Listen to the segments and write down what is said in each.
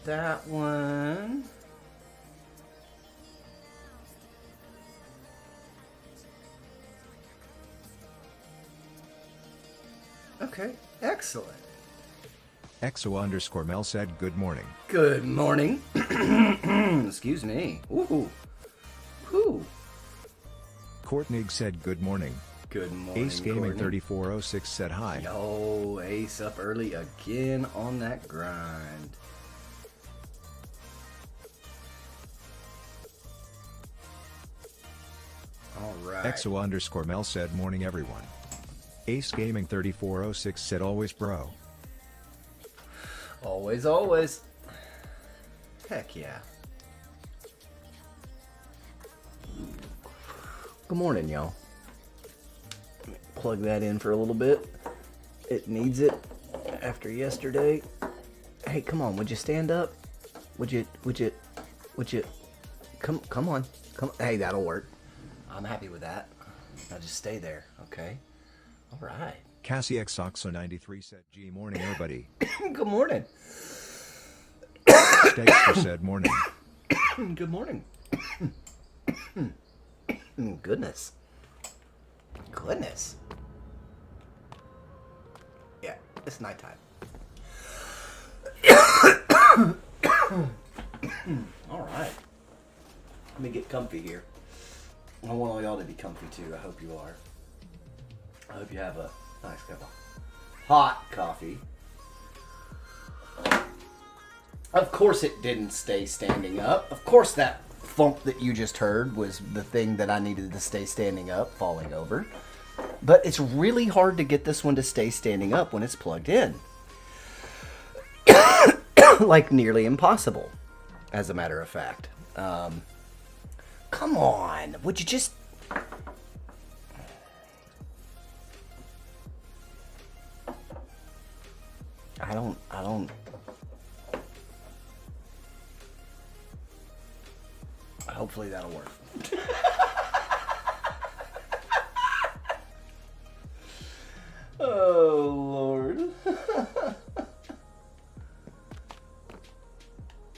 that one. Okay, excellent. Exo_Mel said good morning. Good morning. Excuse me. Ooh. Ooh. Courtney said good morning. Good morning, Ace Gaming Courtney. 3406 said hi. Yo, Ace up early again on that grind. All right. Exo_Mel said morning everyone. Ace Gaming 3406 said always bro. Always, always. Heck yeah. Good morning, y'all. Plug that in for a little bit. It needs it after yesterday. Hey, come on, would you stand up? Would you come on. Hey, that'll work. I'm happy with that. Now just stay there, okay? All right. Cassie XOXO93 said G morning everybody. Good morning. Stegster said morning. Good morning. Goodness. Yeah, it's nighttime. All right. Let me get comfy here. I want all y'all to be comfy too. I hope you are. I hope you have a nice cup of hot coffee. Of course it didn't stay standing up. Of course that thump that you just heard was the thing that I needed to stay standing up, falling over. But it's really hard to get this one to stay standing up when it's plugged in. Like nearly impossible, as a matter of fact. Come on, would you just... I don't... Hopefully that'll work. Oh, Lord.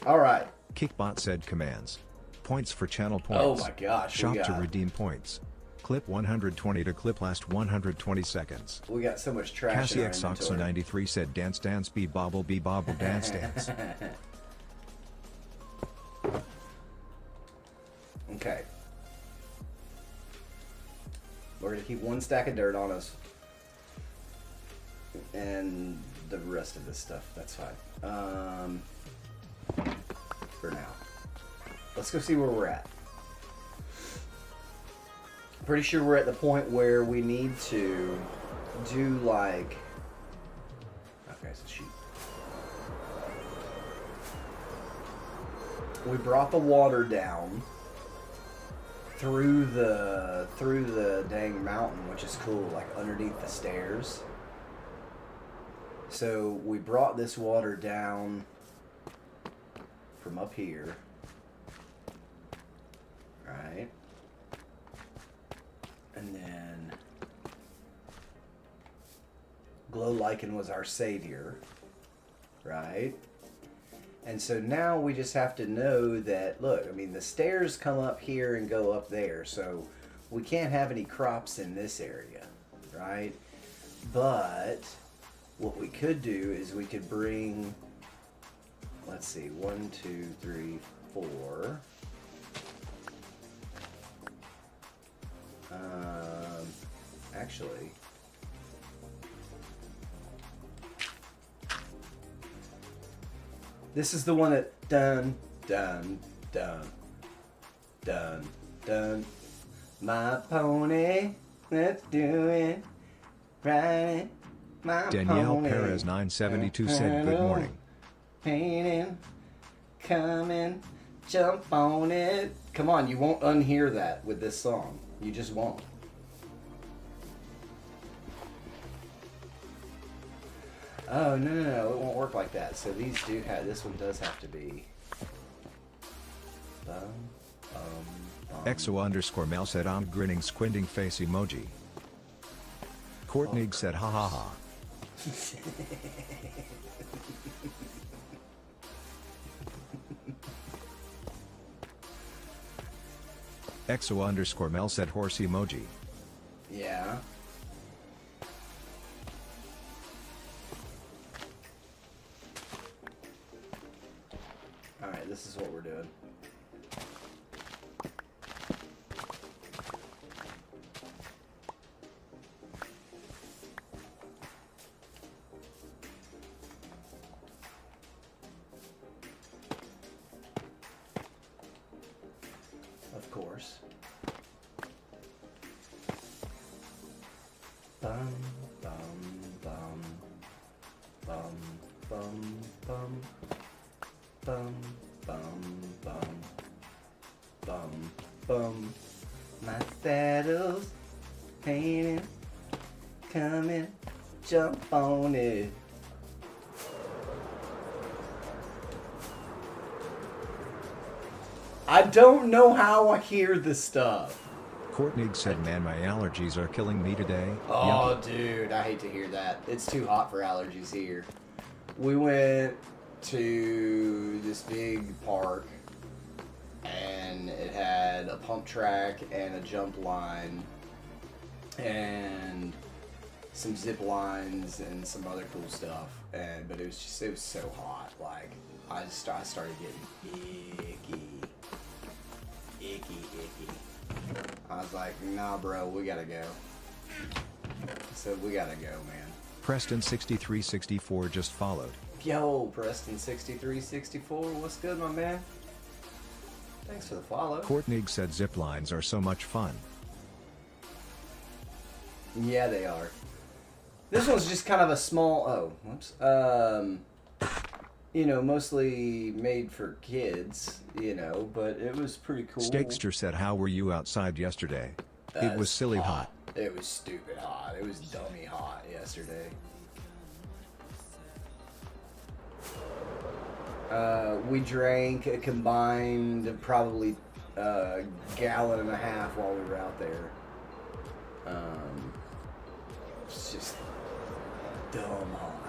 All right. Kickbot said commands. Points for channel points. Oh my gosh. Shop to redeem points. Clip 120 to clip last 120 seconds. We got so much trash Cassie in our inventory. XOXO93 said dance dance be bobble dance dance. Okay. We're going to keep one stack of dirt on us. And the rest of this stuff. That's fine. For now. Let's go see where we're at. Pretty sure we're at the point where we need to do like... Okay, so shoot. We brought the water down through the dang mountain, which is cool, like underneath the stairs. So we brought this water down from up here, right? And then Glow Lichen was our savior, right? And so now we just have to know that, look, I mean, the stairs come up here and go up there, so we can't have any crops in this area, right? But what we could do is we could bring, let's see, 1, 2, 3, 4. Actually, this is the one that dun dun dun dun dun. My pony, let's do it, ride it. My Danielle pony. Perez 972 said good morning. Painting, coming, jump on it. Come on, you won't unhear that with this song. You just won't. Oh, no, it won't work like that. So these do have, this one does have to be. Exo_Mel said I'm grinning squinting face emoji. Courtney said ha ha ha. Exo_Mel said horse emoji. Yeah. Alright, this is what we're doing. Of course. Bum, bum, bum, bum, bum, bum, bum, bum, bum, bum, bum. My saddle's painted, coming, jump on it. I don't know how I hear this stuff. Courtney said, man, my allergies are killing me today. Oh, Yucky. dude, I hate to hear that. It's too hot for allergies here. We went to this big park, and it had a pump track and a jump line, and some zip lines and some other cool stuff. But it was so hot. Like I started getting icky. I was like, nah, bro, we gotta go. So we gotta go, man. Preston6364 just followed. Yo, Preston6364, what's good, my man? Thanks for the follow. Courtney said zip lines are so much fun. Yeah, they are. This one's just kind of a small. Oh, whoops. You know, mostly made for kids. You know, but it was pretty cool. Stakester said, how were you outside yesterday? It was silly hot. It was stupid hot. It was dummy hot yesterday. We drank a combined probably gallon and a half while we were out there. It's just dumb hot.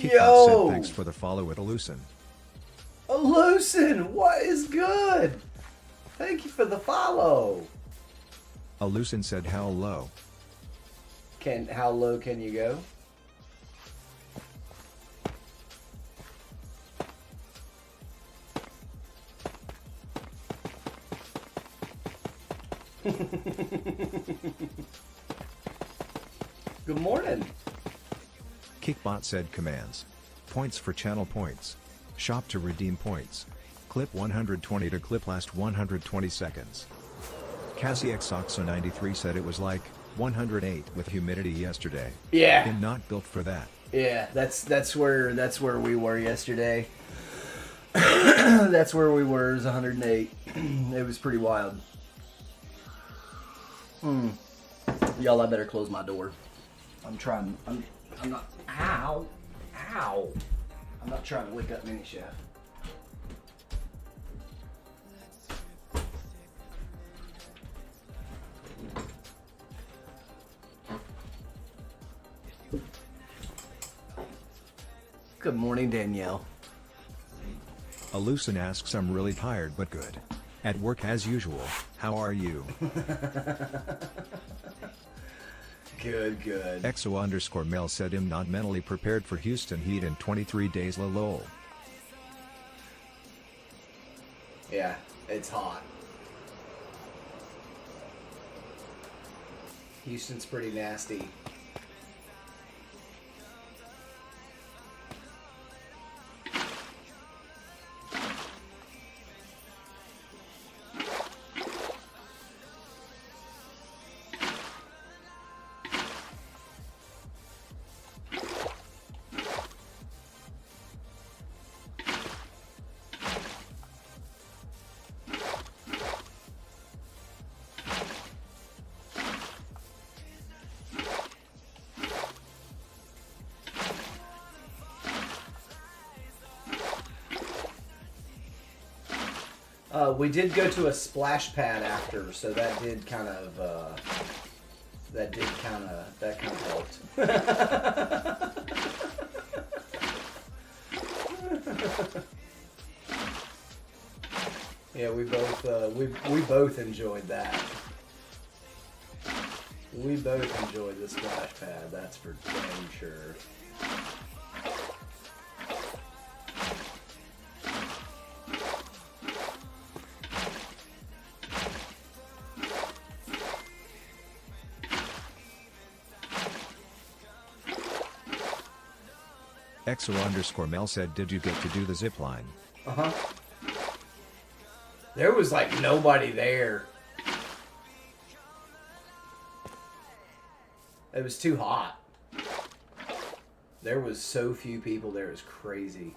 Kickbot said, thanks for the follow at Alucin. Alucin, what is good? Thank you for the follow. Alucin said, how low? How low can you go? Good morning. Kickbot said, commands. Points for channel points. Shop to redeem points. Clip 120 to clip last 120 seconds. Cassie XOXO93 said it was like 108 with humidity yesterday. Yeah. I'm not built for that. Yeah, that's where we were yesterday. That's where we were. It was 108. It was pretty wild. Y'all, I better close my door. I'm not. Ow! I'm not trying to wake up Mini Chef. Good morning, Danielle. Alucin asks, I'm really tired but good. At work as usual. How are you? Good. Exo_Mel said, I'm not mentally prepared for Houston heat in 23 days, lol. Yeah, it's hot. Houston's pretty nasty. We did go to a splash pad after, so that kind of helped. Yeah, we both enjoyed that. We both enjoyed the splash pad, that's for damn sure. Exo_Mel said, did you get to do the zip line? Uh-huh. There was like nobody there. It was too hot. There was so few people there, it was crazy.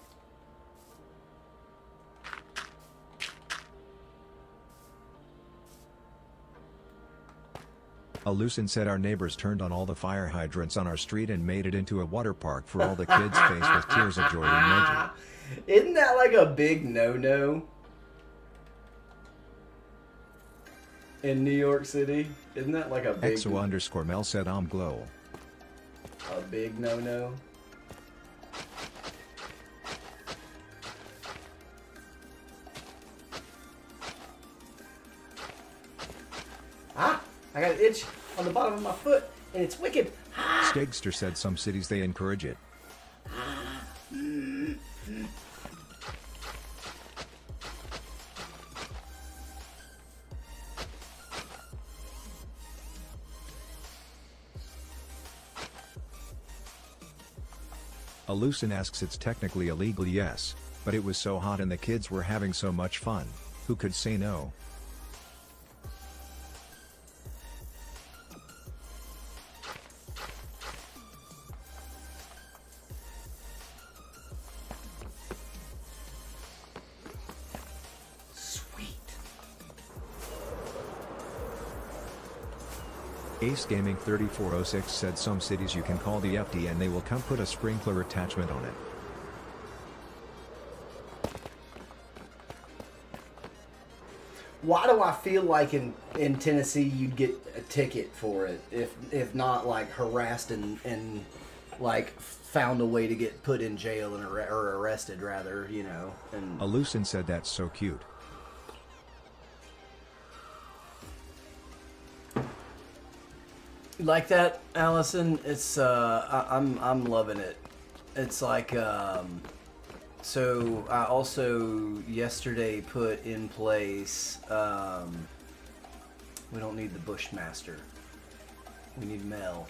Alucin said our neighbors turned on all the fire hydrants on our street and made it into a water park for all the kids' face with tears of joy emoji. Isn't that like a big no-no? In New York City? Isn't that like a big... Exo_Mel said I'm glow. A big no-no? Ah! I got an itch on the bottom of my foot, and it's wicked. Ah! Stegster said some cities they encourage it. Alucin asks it's technically illegal, yes, but it was so hot and the kids were having so much fun. Who could say no? Ace Gaming 3406 said some cities you can call the FD and they will come put a sprinkler attachment on it. Why do I feel like in Tennessee you'd get a ticket for it if not like harassed and like found a way to get put in jail and or arrested rather, you know? And Alucin said that's so cute. like that, Allison, it's I'm loving it. It's like so I also yesterday put in place we don't need the Bushmaster. We need Mel.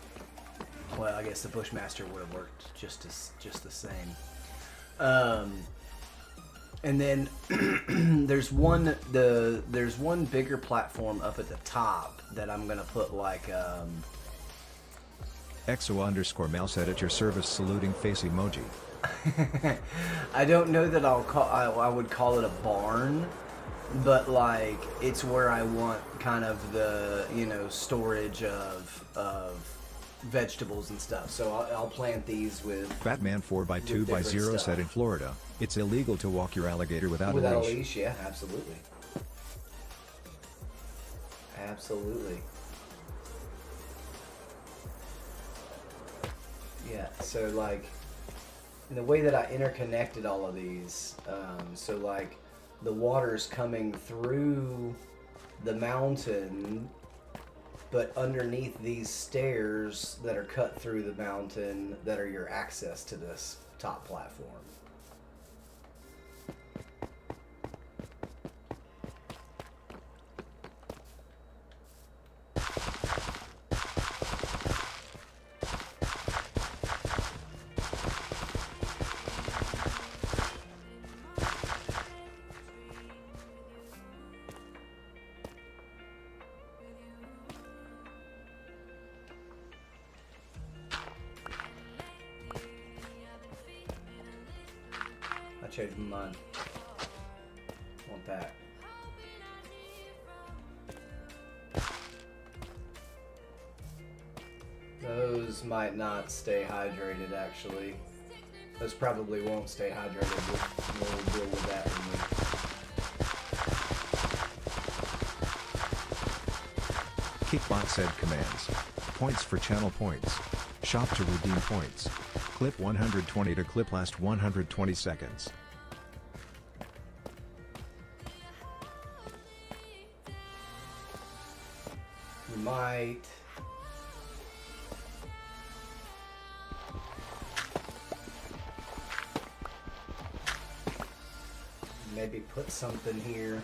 Well, I guess the Bushmaster would have worked just the same. And then there's one bigger platform up at the top that I'm gonna put like Exo_Mel said at your service saluting face emoji. I don't know that I would call it a barn, but like it's where I want kind of the, you know, storage of vegetables and stuff. So I'll plant these with Batman 4x2x0 said in Florida, it's illegal to walk your alligator without a leash. Yeah, absolutely. Absolutely. Yeah, so like in the way that I interconnected all of these, so like the water's coming through the mountain, but underneath these stairs that are cut through the mountain that are your access to this top platform. I changed my mind. Want that. Those might not stay hydrated, actually. Those probably won't stay hydrated. We'll deal with that when Kickbot said commands. Points for channel points. Shop to redeem points. Clip 120 to clip last 120 seconds. You might. Maybe put something here.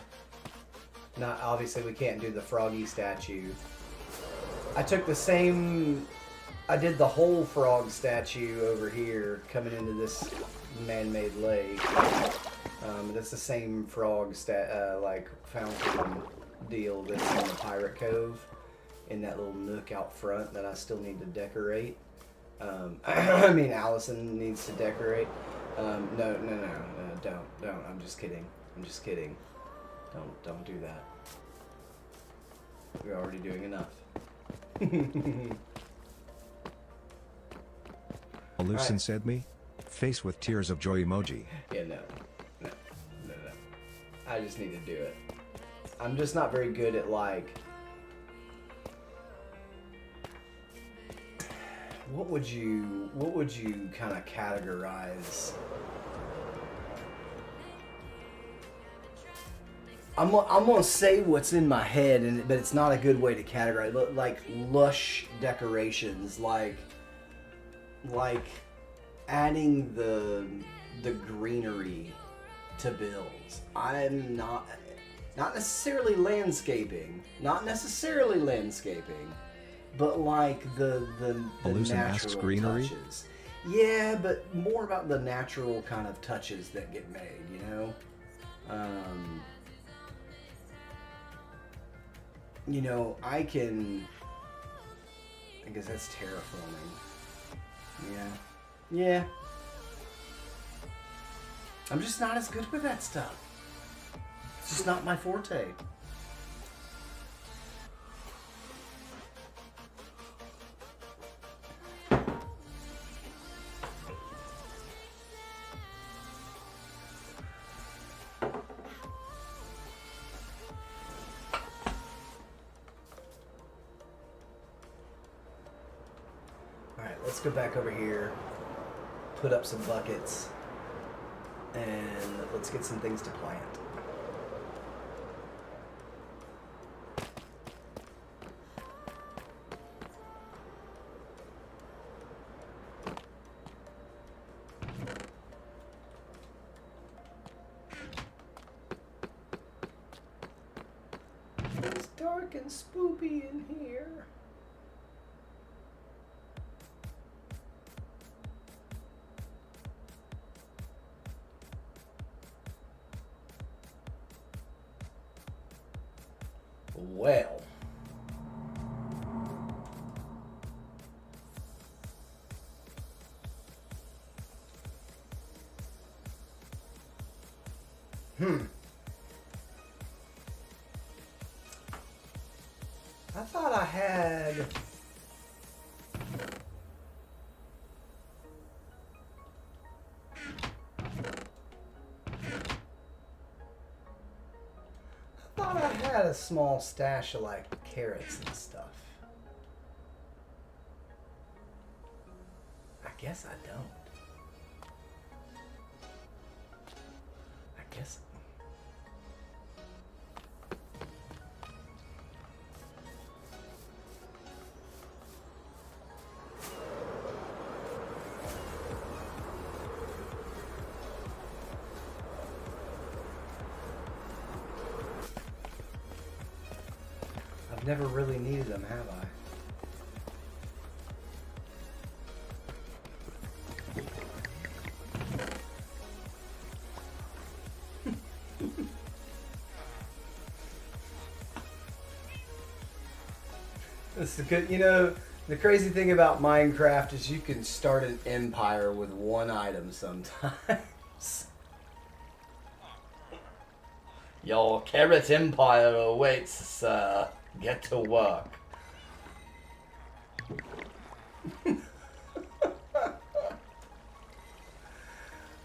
Not obviously we can't do the froggy statue. I took the same. I did the whole frog statue over here coming into this man-made lake. That's the same frog like fountain deal that's in the Pirate Cove, in that little nook out front that I still need to decorate. I mean, Allison needs to decorate. No, don't. I'm just kidding. Don't do that. We're already doing enough. Alucin Right. said me. Face with tears of joy emoji. Yeah, no. I just need to do it. I'm just not very good at, like, what would you kind of categorize? I'm gonna say what's in my head, but it's not a good way to categorize. Like lush decorations, like adding the greenery to builds. I'm not necessarily landscaping, but like the Alucin asks natural greenery? touches. Yeah, but more about the natural kind of touches that get made, you know. You know, I guess that's terraforming. Yeah. I'm just not as good with that stuff. It's just not my forte. Alright, let's go back over here, put up some buckets, and let's get some things to plant. It's dark and spoopy in here. Well, I thought I had. I had a small stash of like carrots and stuff. I guess I don't. I guess. I've never really needed them, have I? This is good. You know, the crazy thing about Minecraft is you can start an empire with one item sometimes. Your carrot empire awaits, sir. Get to work.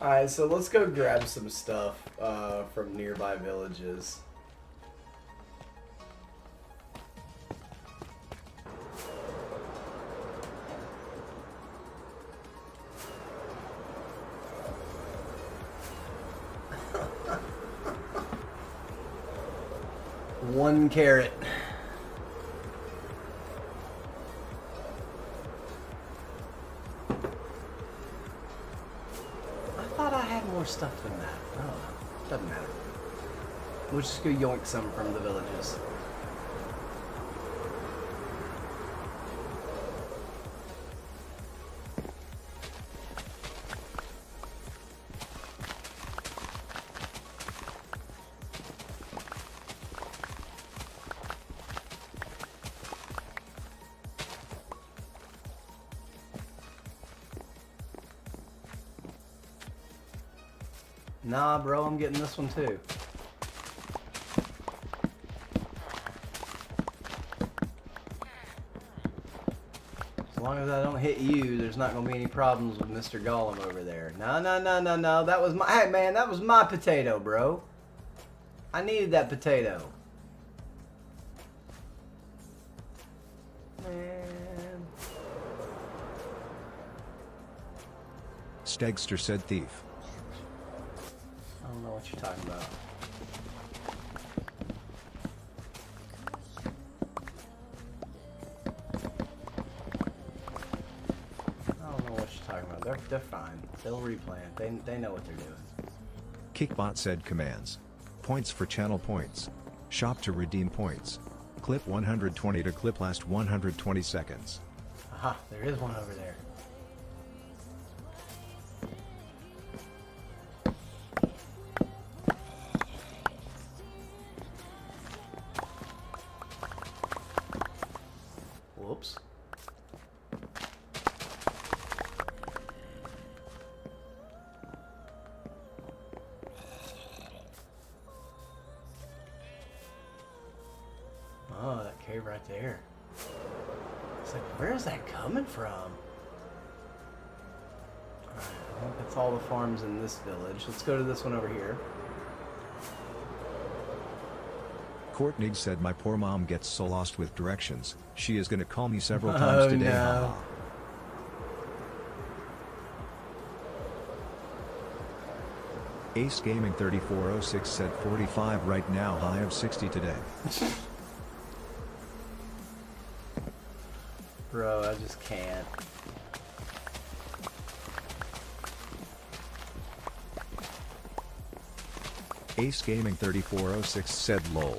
Alright, so let's go grab some stuff from nearby villages. 1 carrot. I thought I had more stuff than that. I don't know. Doesn't matter. We'll just go yoink some from the villages. Nah, bro, I'm getting this one too. As long as I don't hit you, there's not going to be any problems with Mr. Gollum over there. No, no, no, no, no. That was my... Hey, man, that was my potato, bro. I needed that potato. Man. Stegster said thief. I don't know what you're talking about. I don't know what you're talking about. They're fine. They'll replant. They know what they're doing. Kickbot said commands. Points for channel points. Shop to redeem points. Clip 120 to clip last 120 seconds. Aha, there is one over there. Whoops. Oh, that cave right there. It's like, where is that coming from? Alright, I think that's all the farms in this village. Let's go to this one over here. Courtney said my poor mom gets so lost with directions, she is gonna call me several times today. No. Ace Gaming 3406 said 45 right now, high of 60 today. Bro, I just can't. Ace Gaming 3406 said lol.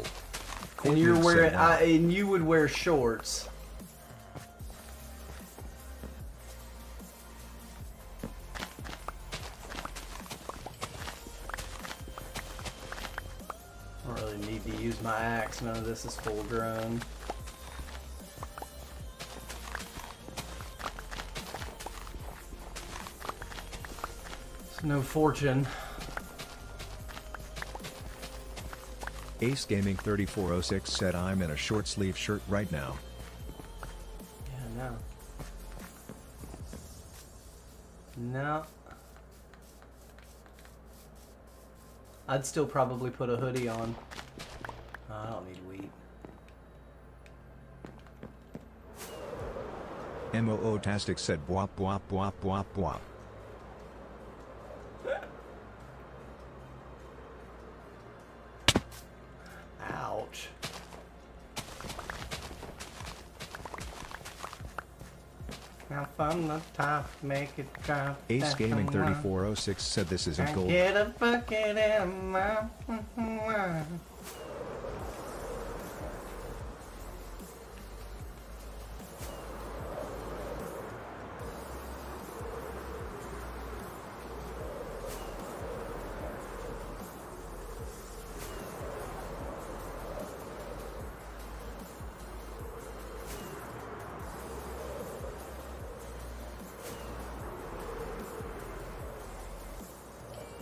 And Courtney you're wearing, said, wow. and you would wear shorts. I don't really need to use my axe. None of this is full grown. It's no fortune. Ace Gaming 3406 said I'm in a short sleeve shirt right now. Yeah, no. No. I'd still probably put a hoodie on. I don't need wheat. MOO-tastic said bwop bwop bwop bwop bwop. Ouch. Now from the top, make it drop. Ace Gaming 3406 said this isn't gold. Get a bucket and my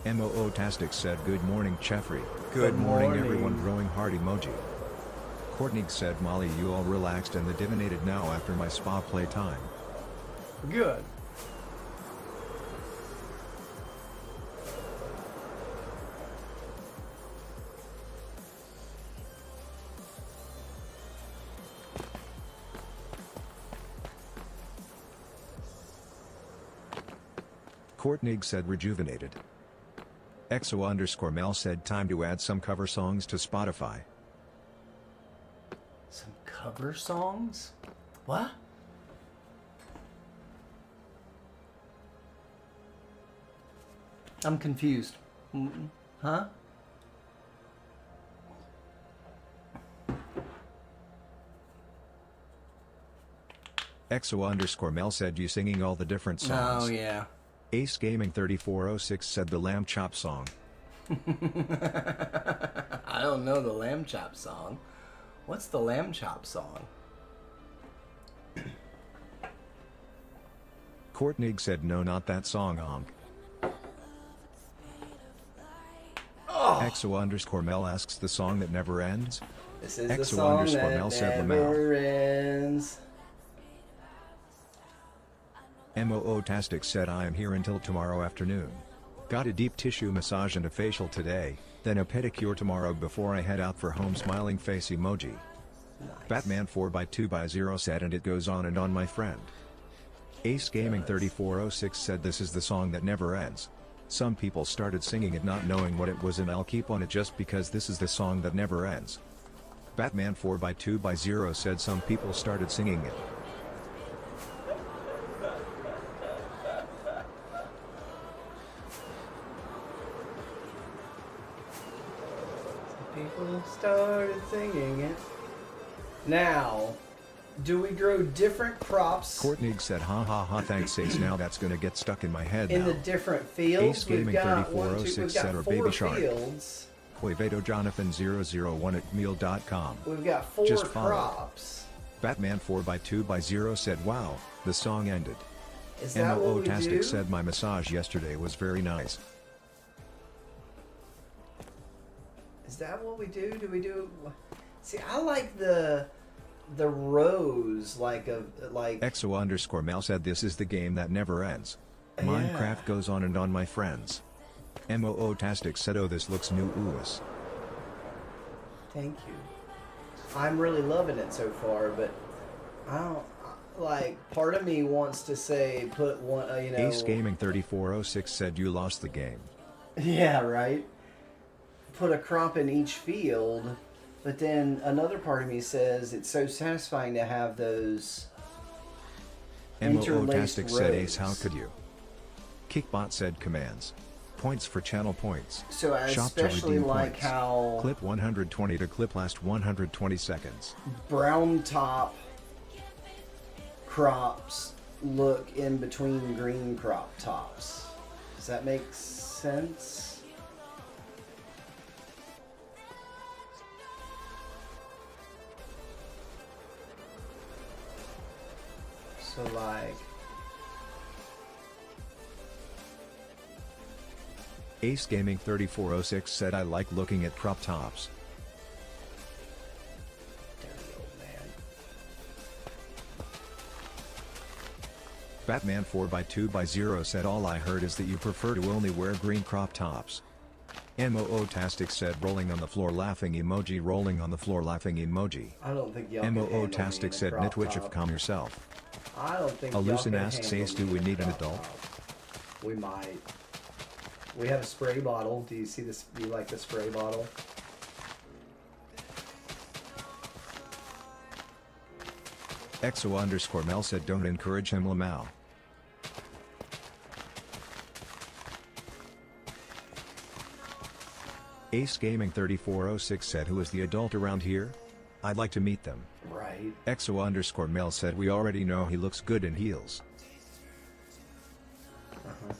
MOO-tastic said good morning Jeffrey. Good morning morning. everyone, growing heart emoji. Courtney said Molly you all relaxed and the divinated now after my spa play time. Good. Courtney said rejuvenated. EXO_Mel said time to add some cover songs to Spotify. Cover songs? What? I'm confused. Huh? EXO_Mel said you singing all the different songs. Oh, yeah. Ace Gaming 3406 said the Lamb Chop song. I don't know the Lamb Chop song. What's the Lamb Chop song? Courtney said no, not that song, honk. Oh. EXO_Mel asks the song that never ends. This is the song that EXO_Mel said never ends. MOO-tastic said I am here until tomorrow afternoon. Got a deep tissue massage and a facial today, then a pedicure tomorrow before I head out for home, smiling face emoji. Nice. Batman 4x2x0 said and it goes on and on, my friend. Ace Gaming 3406 said this is the song that never ends. Some people started singing it not knowing what it was, and I'll keep on it just because this is the song that never ends. Batman 4x2x0 said some people started singing it. People started singing it. Now, do we grow different crops Courtney said ha ha ha, thanks Ace, now that's gonna get stuck in my head in now. the different fields? Ace Gaming 3406 said or Baby Shark. Fields. Quevedo Jonathan 001 at meal.com. We've got 4 Just follow. crops. Batman 4x2x0 said wow, the song ended. Is that what we do? MOO-tastic said my massage yesterday was very nice. Is that what we do? Do we do? See, I like the rows, like EXO_Mel said this is the game that never ends. Minecraft goes on and on, my friends. MOO-tastic said oh this looks new ooh-us. Thank you. I'm really loving it so far, but I don't like. Part of me wants to say put one. Ace Gaming 3406 said you lost the game. Yeah, right. Put a crop in each field, but then another part of me says it's so satisfying to have those interlaced MOO-tastic said rows. Ace, how could you? Kickbot said commands. Points for channel points. So I Shop to especially redeem like points. how Clip 120 to clip last 120 seconds. brown top crops look in between green crop tops. Does that make sense? So like, Ace Gaming 3406 said I like looking at crop tops. dirty old man. Batman 4x2x0 said all I heard is that you prefer to only wear green crop tops. MOO-tastic said rolling on the floor laughing emoji, rolling on the floor laughing emoji. I don't think y'all can handle me in MOO-tastic a said crop Nitwitch top. of calm yourself. I don't think y'all Alucin can asks handle Ace, do me we in a need an crop adult? top. We might. We have a spray bottle. Do you see this? Do you like the spray bottle? EXO_Mel said don't encourage him, Lamau. Ace Gaming 3406 said who is the adult around here? I'd like to meet them. Right. EXO_Mel said we already know he looks good in heels. Uh-huh.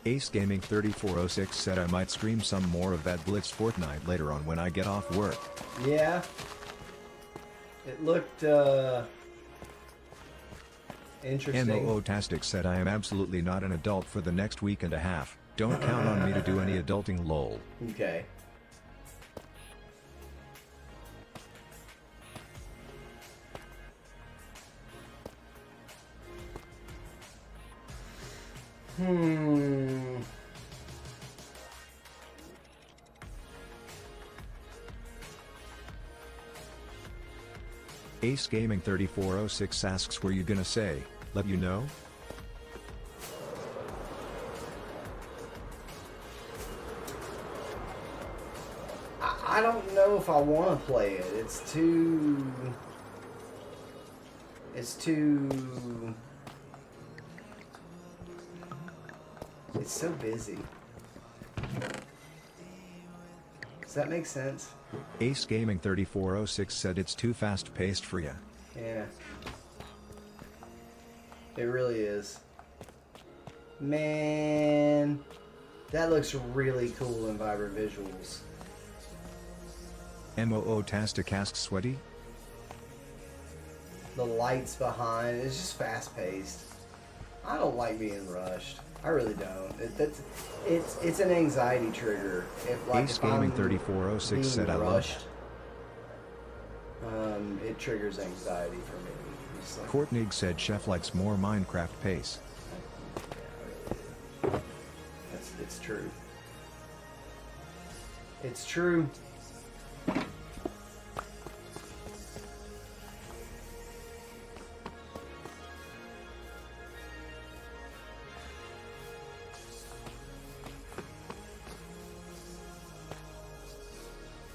Ace Gaming 3406 said I might stream some more of that Blitz Fortnite later on when I get off work. Yeah. It looked interesting. MOO-tastic said I am absolutely not an adult for the next week and a half. Don't count on me to do any adulting, lol. Okay. Hmm. Ace Gaming 3406 asks, were you gonna say, let you know? I don't know if I want to play it. It's too. It's so busy. Does that make sense? Ace Gaming 3406 said it's too fast paced for you. Yeah. It really is. Man, that looks really cool in vibrant visuals. MOO Tastic asks, sweaty? The lights behind, it's just fast paced. I don't like being rushed. I really don't. It's an anxiety trigger. Ace Gaming 3406 said, I love it. It triggers anxiety for me. It's like, Courtney said Chef likes more Minecraft pace. it's true. It's true.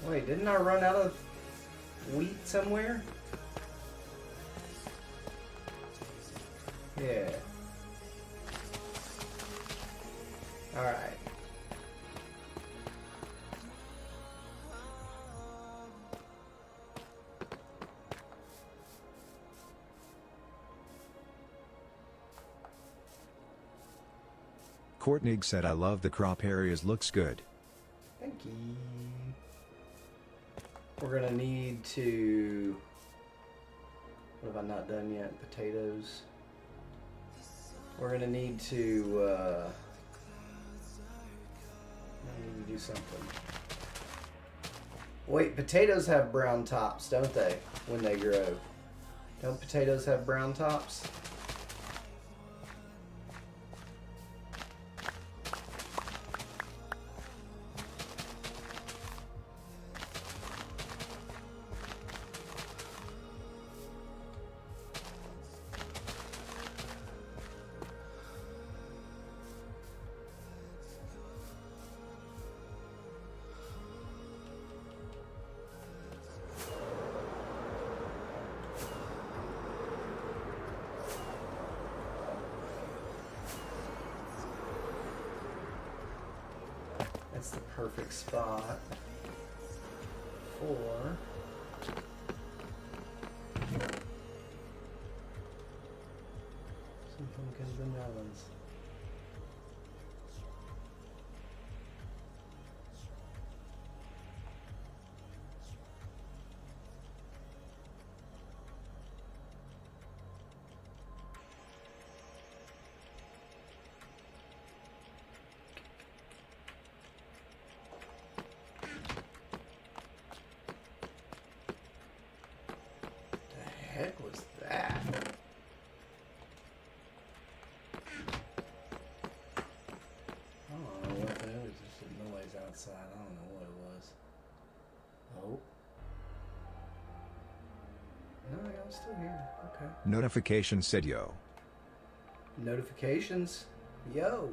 Wait, didn't I run out of wheat somewhere? Yeah. Alright. Courtney said, I love the crop areas, looks good. Thank you. We're gonna need to. What have I not done yet? Potatoes. We're gonna need to. I need to do something. Wait, potatoes have brown tops, don't they? When they grow, don't potatoes have brown tops? That's the perfect spot for some pumpkins and melons. Heck was that? I don't know what that was. Just a noise outside. I don't know what it was. Oh. No, I'm still here. Okay. Notification said, yo. Notifications. Yo.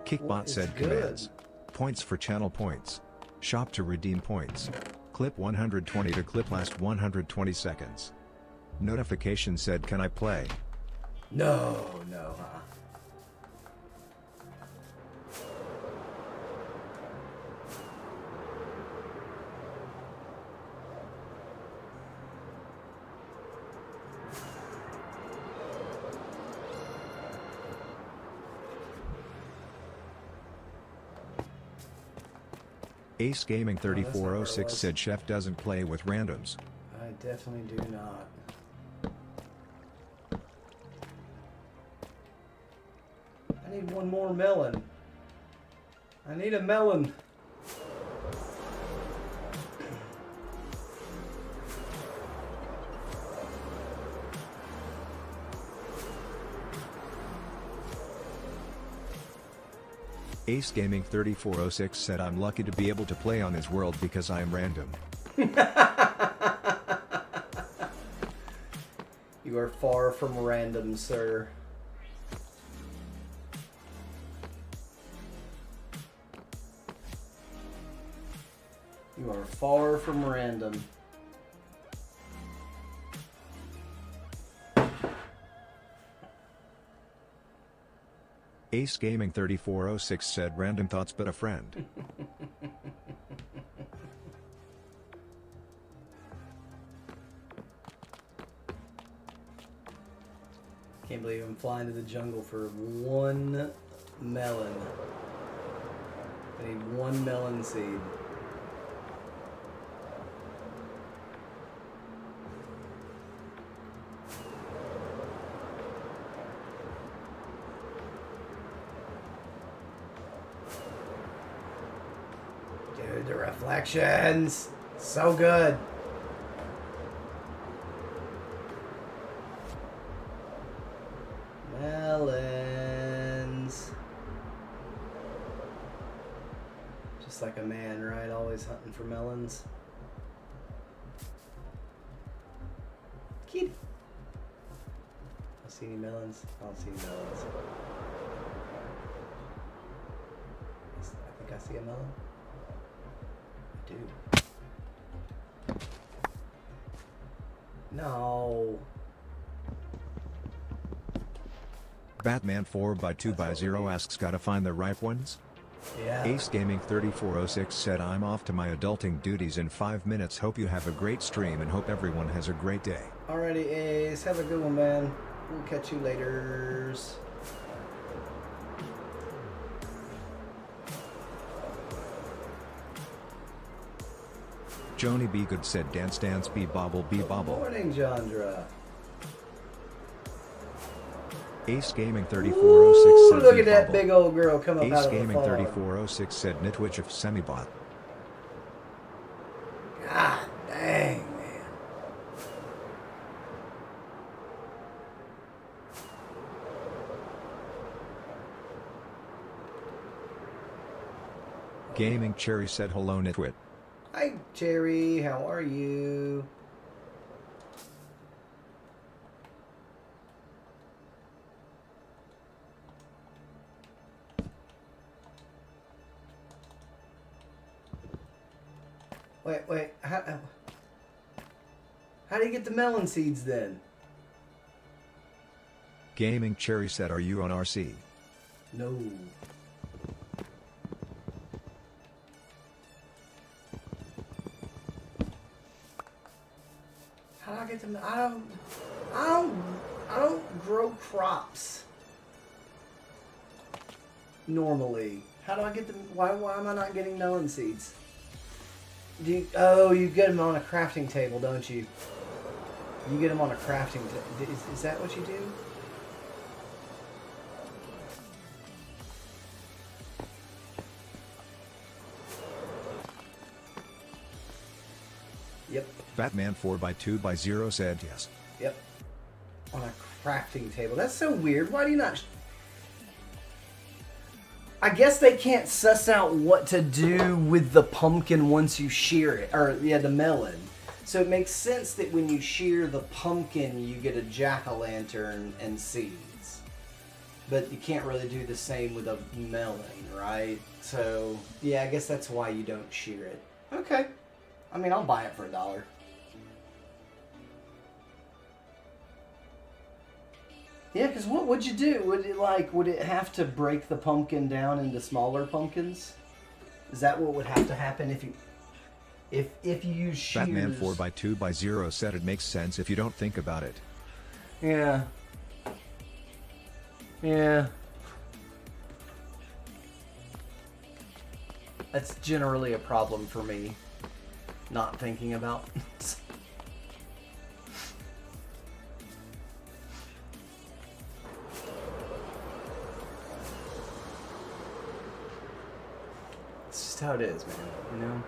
Kickbot It's said, good. commands. Points for channel points. Shop to redeem points. Clip 120 to clip last 120 seconds. Notification said, can I play? No, huh? Ace Gaming that's not where it 3406 was. said Chef doesn't play with randoms. I definitely do not. I need one more melon. I need a melon. Ace Gaming 3406 said I'm lucky to be able to play on his world because I am random. You are far from random, sir. You are far from random. Ace Gaming 3406 said random thoughts but a friend. Can't believe I'm flying to the jungle for one melon. I need one melon seed. Dude, the reflections! So good! Melons. Just like a man, right? Always hunting for melons. Kitty. I see any melons? I don't see any melons. I think I see a melon. I do. No. Batman 4x2x0 asks gotta find the right ones? Yeah. Ace Gaming 3406 said I'm off to my adulting duties in 5 minutes. Hope you have a great stream and hope everyone has a great day. Alrighty, Ace. Have a good one, man. We'll catch you later. Joni B. Good said dance dance be bobble be bobble. Good morning, Jandra. Ace Gaming Ooh, 3406 said look be at that bobble. big old girl come up Ace out of the Gaming fog. 3406 said Nitwitch of Semibot. God dang, man. Gaming Cherry said hello Nitwit. Hi, Jerry. How are you? Wait. How do you get the melon seeds then? Gaming Cherry said are you on RC? No. How do I get them? I don't grow crops normally. How do I get them? Why am I not getting melon seeds? You get them on a crafting table, don't you? You get them on a crafting table. Is that what you do? Yep. Batman 4x2x0 said yes. Yep. On a crafting table. That's so weird. Why do you not... I guess they can't suss out what to do with the pumpkin once you shear it. Or, yeah, the melon. So it makes sense that when you shear the pumpkin, you get a jack-o'-lantern and seeds. But you can't really do the same with a melon, right? So, yeah, I guess that's why you don't shear it. Okay. I mean, I'll buy it for $1. Yeah, because what would you do? Would it have to break the pumpkin down into smaller pumpkins? Is that what would have to happen if you use shears? Batman 4x2x0 said it makes sense if you don't think about it. Yeah. Yeah. That's generally a problem for me. Not thinking about. It's just how it is, man, you know?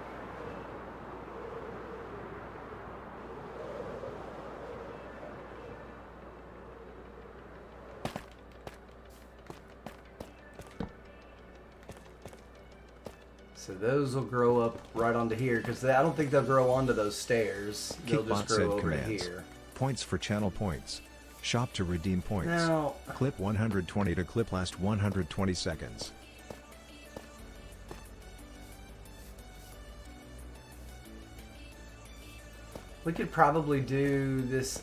So those will grow up right onto here because I don't think they'll grow onto those stairs. They'll just Kickbot grow said over to commands. here. Points for channel points. Shop to redeem points. Now, Clip 120 to clip last 120 seconds. we could probably do this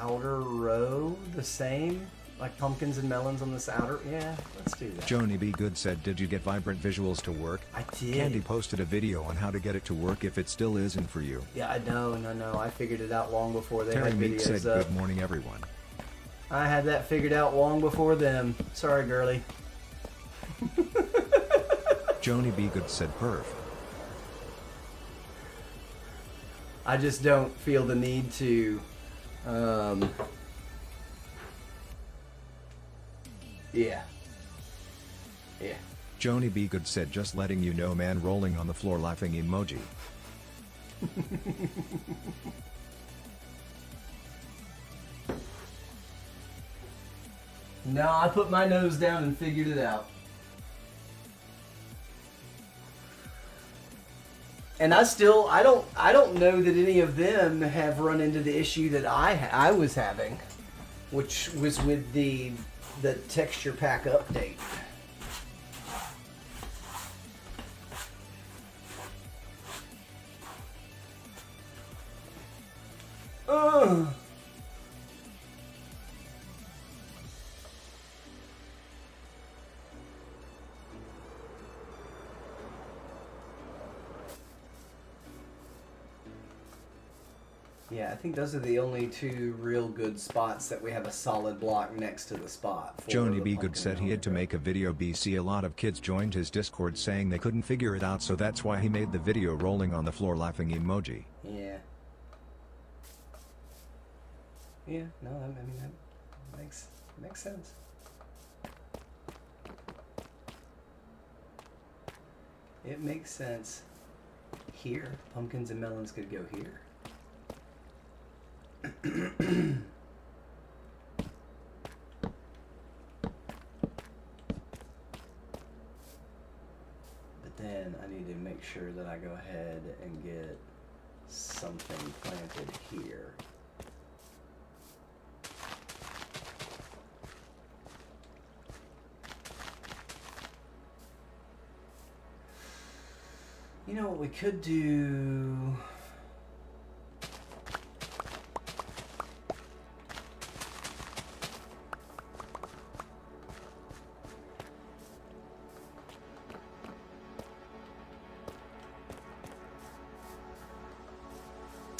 outer row the same, like pumpkins and melons on this outer. Yeah, let's do that. Joni B. Good said, did you get Vibrant Visuals to work? I did. Candy posted a video on how to get it to work if it still isn't for you. Yeah, I know, no. I figured it out long before they Terry had Meek videos said, up. good morning everyone. I had that figured out long before them. Sorry, girly. Joni B. Good said, perf. I just don't feel the need to, yeah. Joni B. Good said, just letting you know, man, rolling on the floor laughing emoji. No, I put my nose down and figured it out. And I don't know that any of them have run into the issue that I was having, which was with the texture pack update. Ugh. Yeah, I think those are the only two real good spots that we have a solid block next to the spot. For Joni the B. Good pumpkin said he had to melon. make a video. BC, a lot of kids joined his Discord saying they couldn't figure it out, so that's why he made the video rolling on the floor laughing emoji. Yeah. Yeah, no, I mean that makes sense. It makes sense. Here, pumpkins and melons could go here. But then I need to make sure that I go ahead and get something planted here. You know what we could do?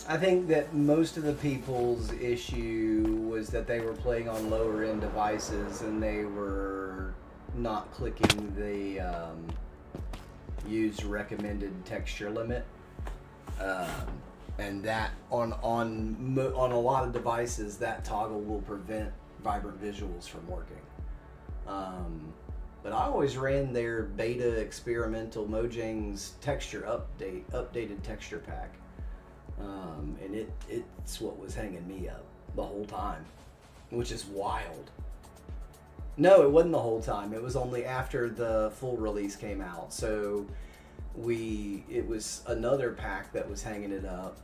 I think that most of the people's issue was that they were playing on lower end devices and they were not clicking the use recommended texture limit, and that on a lot of devices that toggle will prevent vibrant visuals from working. But I always ran their beta experimental Mojang's texture updated texture pack. And it's what was hanging me up the whole time, which is wild. No, it wasn't the whole time. It was only after the full release came out. So it was another pack that was hanging it up.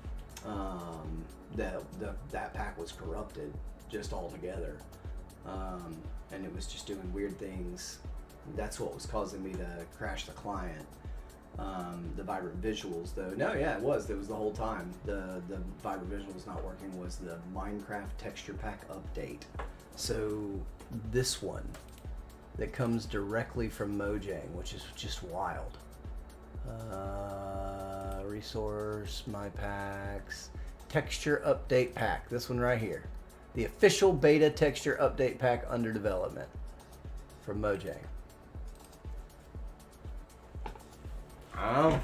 That pack was corrupted just altogether, and it was just doing weird things. That's what was causing me to crash the client. The vibrant visuals, though. No, yeah, it was. It was the whole time. The vibrant visuals not working was the Minecraft texture pack update. So this one that comes directly from Mojang, which is just wild. Resource, my packs, texture update pack. This one right here, the official beta texture update pack under development from Mojang. Oh,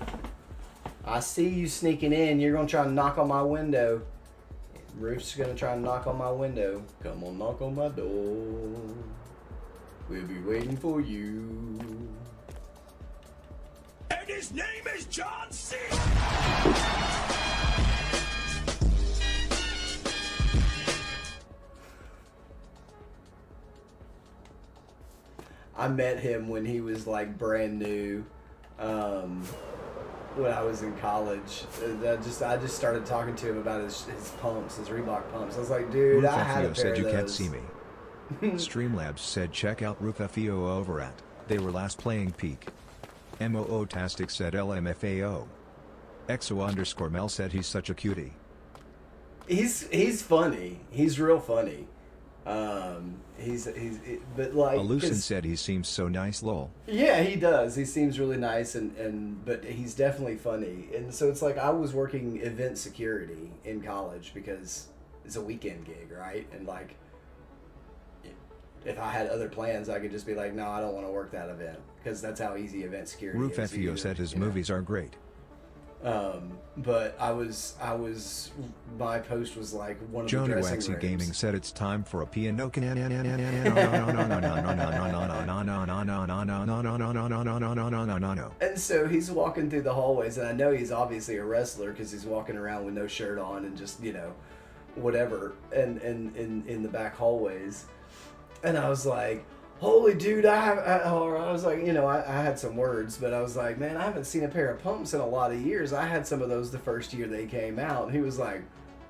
I see you sneaking in. You're gonna try and knock on my window. Ruth's gonna try and knock on my window. Come on, knock on my door. We'll be waiting for you. And his name is John C. I met him when he was like brand new. um, when I was in college. I just started talking to him about his pumps, his Reebok pumps. I was like, dude, Roof I had a FEO pair said of you those. can't see me. Streamlabs said check out Roof FEO over at, they were last playing Peak. MOO-tastic said LMFAO. EXO_Mel said he's such a cutie. He's funny. He's real funny. But like, Alucin said he seems so nice lol. yeah, he does. He seems really nice, but he's definitely funny. And so it's like I was working event security in college because it's a weekend gig, right? And like, if I had other plans, I could just be like, no, I don't want to work that event because that's how easy event security Roof is. FEO said his movies are great. But I was my post was like one of the Joni dressing Waxy rooms. Gaming said it's time for a piano. And so he's walking through the hallways, and I know he's obviously a wrestler because he's walking around with no shirt on and just, whatever, and in the back hallways. And I was like, holy dude, I was like, I had some words, but I was like, man, I haven't seen a pair of pumps in a lot of years. I had some of those the first year they came out. And he was like,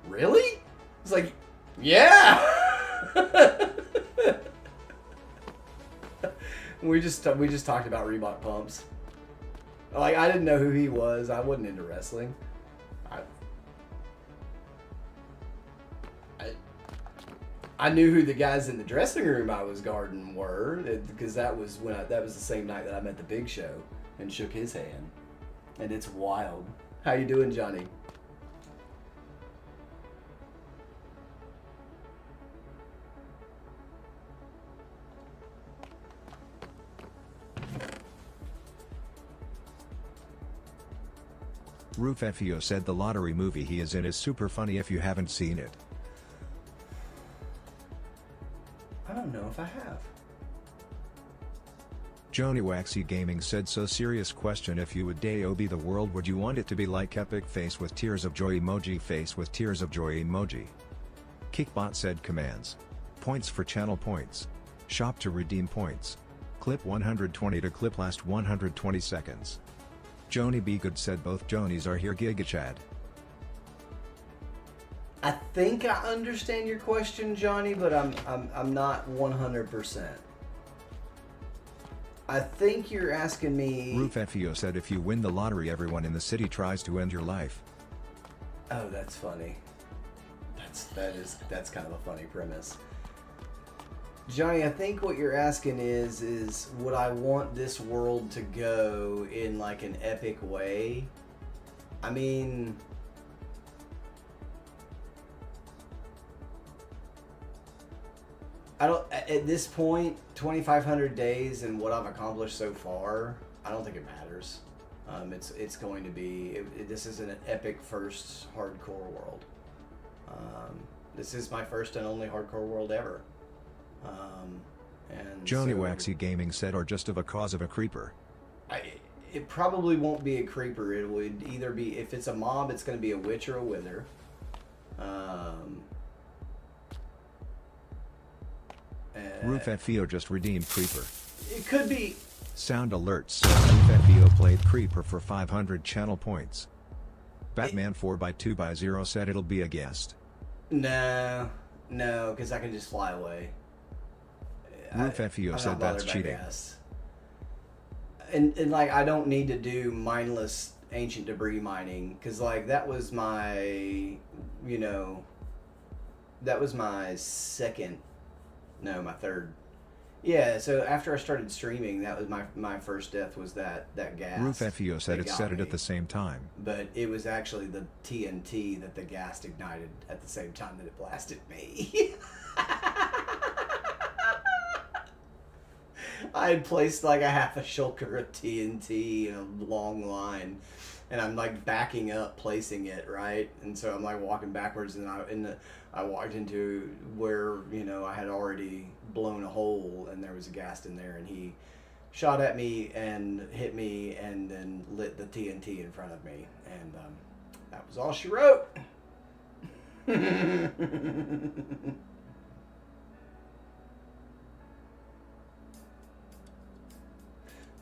really? I was like, yeah. we just talked about Reebok pumps. Like, I didn't know who he was. I wasn't into wrestling. I knew who the guys in the dressing room I was guarding were, because that was that was the same night that I met the Big Show and shook his hand. And it's wild. How you doing, Johnny? Roof FEO said the lottery movie he is in is super funny if you haven't seen it. I don't know if I have. Joni Waxy Gaming said so serious question, if you would be the world, would you want it to be like epic face with tears of joy emoji, face with tears of joy emoji? Kickbot said commands. Points for channel points. Shop to redeem points. Clip 120 to clip last 120 seconds. Joni B. Good said both Jonies are here GigaChad. I think I understand your question, Johnny, but I'm not 100%. I think you're asking me. Roof FEO said if you win the lottery, everyone in the city tries to end your life. Oh, that's funny. That's kind of a funny premise. Johnny, I think what you're asking is would I want this world to go in like an epic way? I mean, I don't, at this point, 2,500 days and what I've accomplished so far, I don't think it matters. It's going to be, this is an epic first hardcore world. This is my first and only hardcore world ever. And Joni so, Waxy Gaming said, or just of a cause of a creeper. It probably won't be a creeper. It would either be, if it's a mob, it's going to be a witch or a wither. Roof FEO just redeemed creeper. It could be. Sound alerts. Roof FEO played creeper for 500 channel points. Batman 4x2x0 said it'll be a guest. No, because I can just fly away. Roof FEO I'm said not that's bothered by cheating. gas. And like, I don't need to do mindless ancient debris mining, because like that was my, that was my my third. Yeah, so after I started streaming, that was my first death, was that gas. Roof FEO said that it got said it me. at the same time. But it was actually the TNT that the gas ignited at the same time that it blasted me. I had placed like a half a shulker of TNT in a long line, and I'm like backing up, placing it, right? And so I'm like walking backwards, and I walked into where, I had already blown a hole, and there was a ghast in there, and he shot at me and hit me and then lit the TNT in front of me, and that was all she wrote.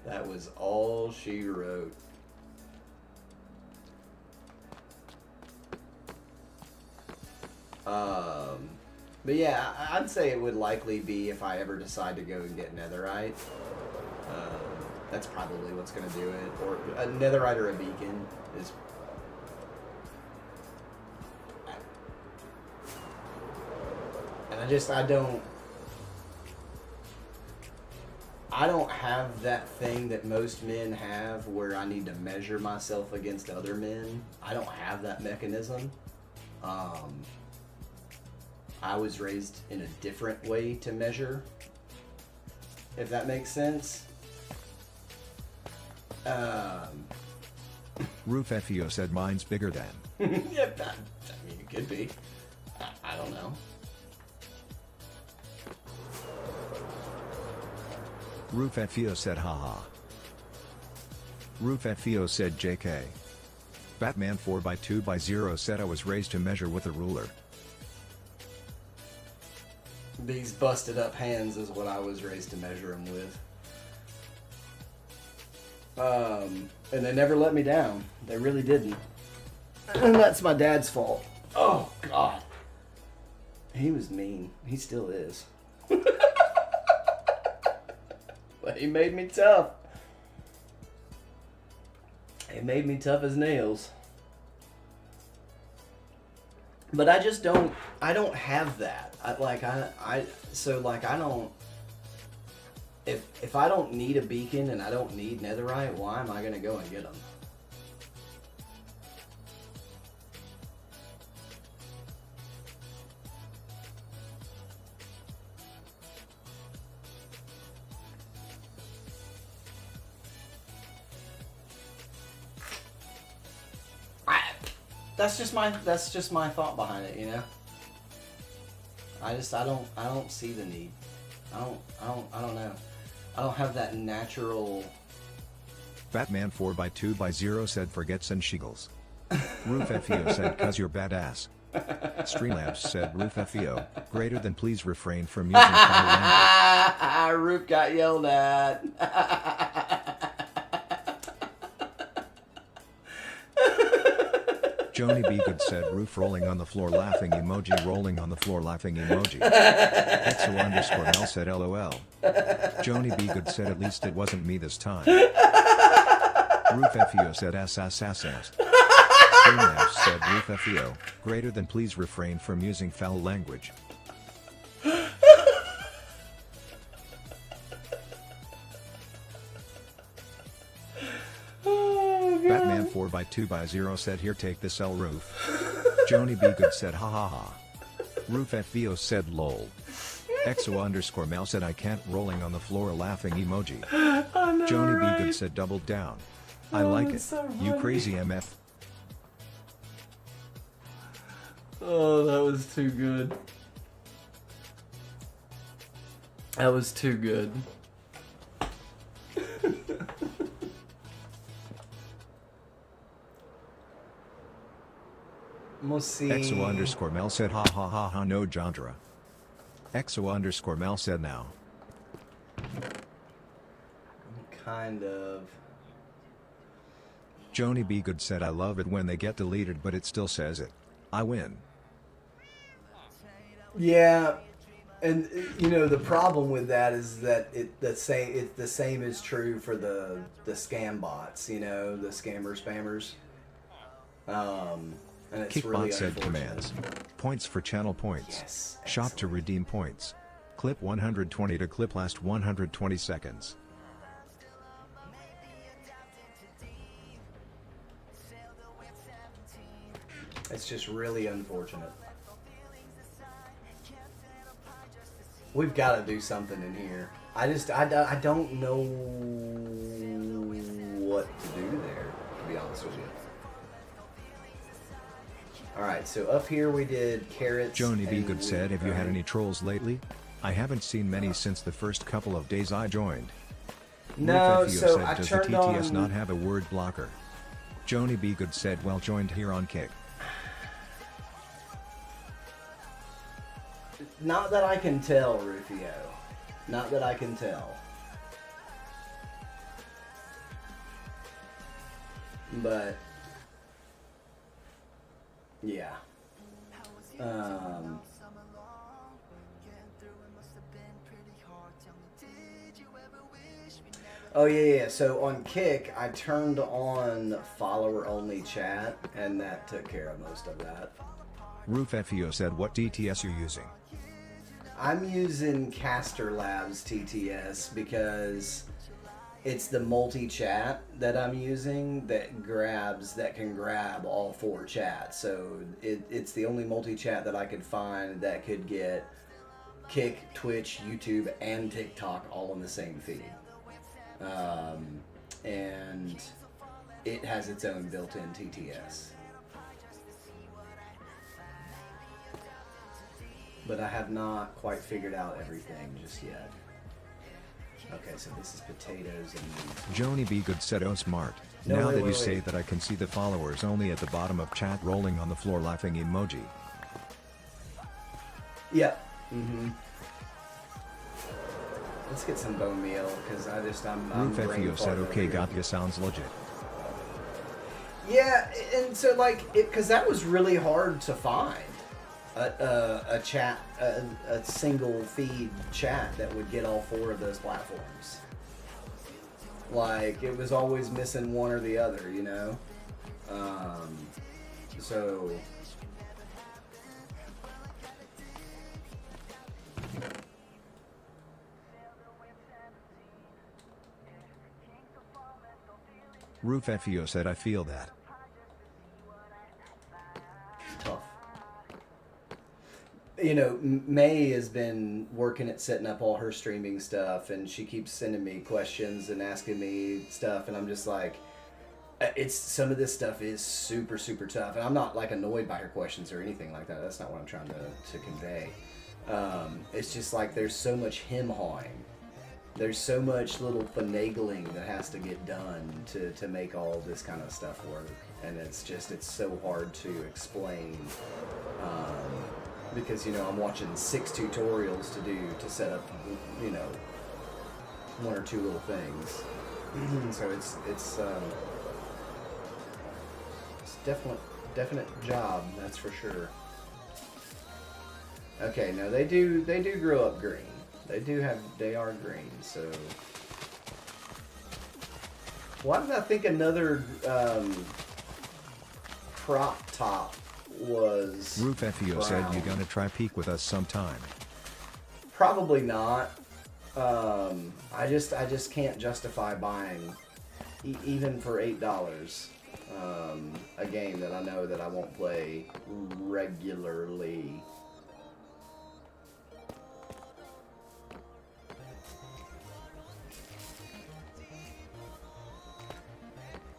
That was all she wrote. But yeah, I'd say it would likely be if I ever decide to go and get netherite. That's probably what's going to do it. Or a netherite or a beacon is... And I don't have that thing that most men have where I need to measure myself against other men. I don't have that mechanism. I was raised in a different way to measure, if that makes sense. Roof FEO said mine's bigger than. Yeah, I mean, it could be. I don't know. Roof FEO said haha. Roof FEO said JK. Batman 4x2x0 said I was raised to measure with a ruler. These busted up hands is what I was raised to measure them with. And they never let me down. They really didn't. And that's my dad's fault. Oh, God. He was mean. He still is. But he made me tough. He made me tough as nails. But I just don't, I don't have that. If I don't need a beacon and I don't need netherite, why am I going to go and get them? That's just my thought behind it, you know. I don't see the need. I don't know. I don't have that natural. Batman 4x2x0 said forgets and shiggles. Roof FEO said cause you're badass. Streamlabs said Roof FEO, greater than please refrain from using foul language. Roof got yelled at. Joni B. Good said Roof rolling on the floor laughing emoji rolling on the floor laughing emoji. Exo underscore Mel said LOL. Joni B. Good said at least it wasn't me this time. Roof FEO said ass. Streamlabs said Roof FEO, greater than please refrain from using foul language. Batman 4x2x0 said here take this L Roof. Joni B. Good said ha ha ha. Roof FEO said lol. Exo underscore Mel said I can't rolling on the floor laughing emoji. Joni B. Good said doubled down. I like it. So You crazy MF. Oh, that was too good. That was too good. We'll see. Exo underscore Mel said ha ha ha ha no Jandra. Exo underscore Mel said now. Kind of. Joni B. Good said I love it when they get deleted but it still says it. I win. Yeah, and you know the problem with that is that the same is true for the scam bots. You know, the spammers. And it's Kickbot really said unfortunate. commands. Points for channel points. Yes, Shop to excellent. redeem points. Clip 120 to clip last 120 seconds. It's just really unfortunate. We've got to do something in here. I don't know what to do there, to be honest with you. Alright, so up here we did carrots. Joni B. and Good said, wheat, have you had right? any trolls lately? I haven't seen many since the first couple of days I joined. No, Roof FEO so said, I does the turned TTS on... not have a word blocker? Joni B. Good said, well joined here on Kick. Not that I can tell, Rufio. Not that I can tell. But yeah. Um, oh yeah. So on Kick, I turned on follower only chat, and that took care of most of that. Roof FEO said, what DTS you're using? I'm using Caster Labs TTS because it's the multi-chat that I'm using that can grab all 4 chats. So it's the only multi-chat that I could find that could get Kick, Twitch, YouTube, and TikTok all in the same feed. And it has its own built-in TTS. But I have not quite figured out everything just yet. Okay, so this is potatoes and... Joni B. Good said, oh smart. No, Now wait, that wait, you say wait. that, I can see the followers only at the bottom of chat rolling on the floor laughing emoji. Yep. Mm-hmm. Let's get some bone meal, because I'm Roof brain FEO said, farting over okay, here. got ya, sounds legit. Yeah, and so like, because that was really hard to find. A chat, a single feed chat that would get all 4 of those platforms. Like, it was always missing one or the other, you know? So... Roof FEO said, I feel that. tough. You know, May has been working at setting up all her streaming stuff, and she keeps sending me questions and asking me stuff, and I'm just like, it's some of this stuff is super, super tough, and I'm not like annoyed by her questions or anything like that. That's not what I'm trying to convey. It's just like there's so much hem-hawing. There's so much little finagling that has to get done to make all this kind of stuff work, and it's so hard to explain. Because, you know, I'm watching 6 tutorials to set up, you know, 1 or 2 little things. So it's definite job, that's for sure. Okay, no, they do grow up green. They are green, so. Why did I think another crop top was Roof FEO said, brown? you gonna try peek with us sometime? Probably not. I just can't justify buying, even for $8, a game that I know that I won't play regularly.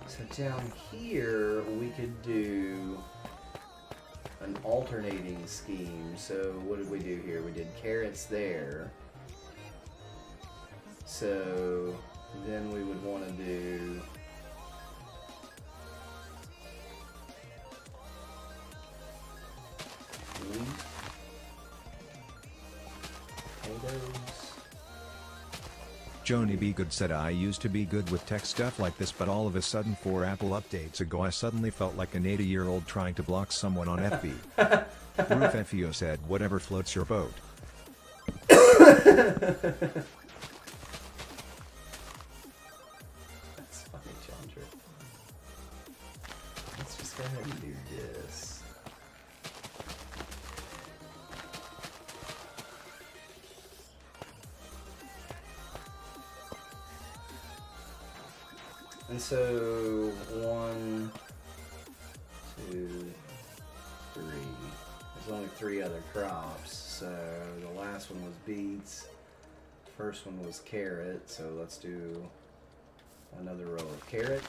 So down here we could do an alternating scheme. So what did we do here? We did carrots there. So then we would want to do wheat, potatoes. Joni B. Good said, I used to be good with tech stuff like this, but all of a sudden 4 Apple updates ago I suddenly felt like an 80-year-old trying to block someone on FB. Roof FEO said, whatever floats your boat. That's funny, Chandra. Let's just go ahead and do this. And so 1, 2, 3. There's only 3 other crops. So the last one was beets. First one was carrot. So let's do another row of carrot.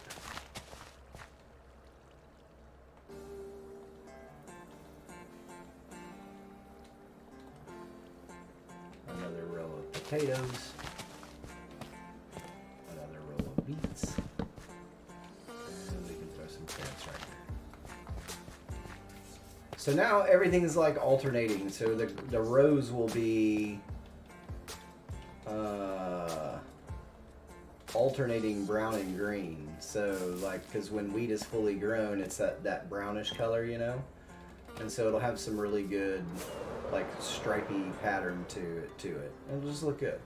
Another row of potatoes. Another row of beets. And we can throw some carrots right there. So now everything is like alternating. So the rows will be alternating brown and green. So like, because when wheat is fully grown, it's that brownish color, you know? And so it'll have some really good, like, stripy pattern to it. It'll just look good.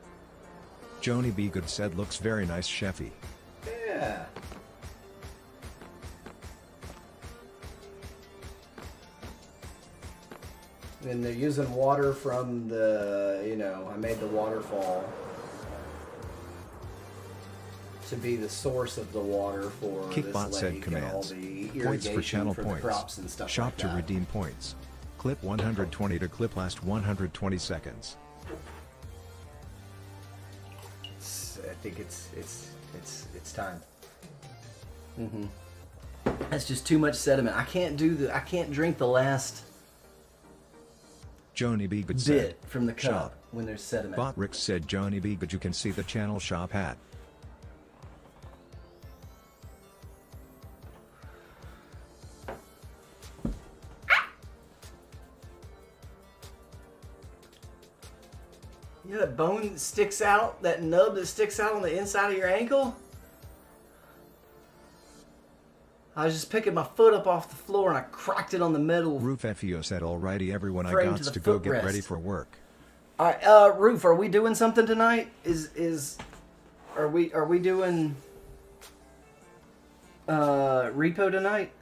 Joni B. Good said looks very nice, chefy. Yeah. And they're using water from the, you know, I made the waterfall to be the source of the water for Kickbot this said lake and all commands. the Points for irrigation channel for the points. crops and stuff Shop like to that. redeem points. Clip 120 to clip last 120 seconds. I think it's time. That's just too much sediment. I can't drink the last Joni B. Good said. bit from the cup Shop. when there's sediment. Bot Rick said Joni B. Good, you can see the channel shop hat. You know that bone that sticks out, that nub that sticks out on the inside of your ankle? I was just picking my foot up off the floor and I cracked it on the metal. Roof FEO said alrighty everyone, I Frame got to the to go get footrest. ready for work. Alright, Roof, are we doing something tonight? Are we doing repo tonight?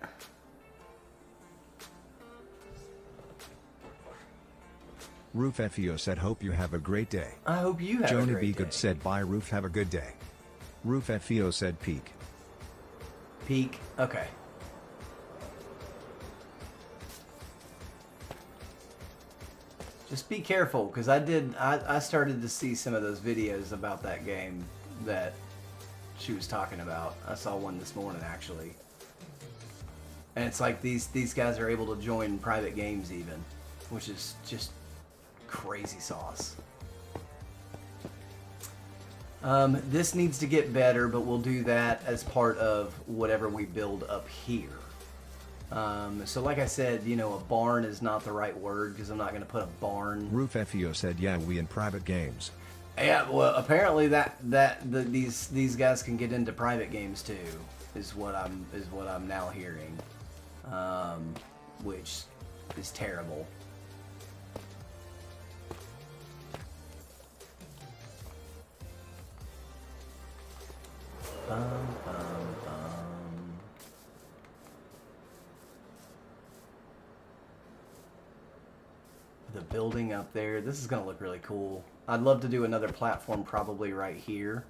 Roof FEO said hope you have a great day. I hope you have a Joni great B. day. Good said bye Roof, have a good day. Roof FEO said peak. Peak. Okay. Just be careful, because I started to see some of those videos about that game that she was talking about. I saw one this morning, actually. And it's like these guys are able to join private games even, which is just crazy sauce. This needs to get better, but we'll do that as part of whatever we build up here. So like I said, you know, a barn is not the right word because I'm not going to put a barn. Roof FEO said yeah, we in private games. Yeah, well, apparently these guys can get into private games too, is what I'm now hearing, which is terrible. The building up there, this is gonna look really cool. I'd love to do another platform probably right here.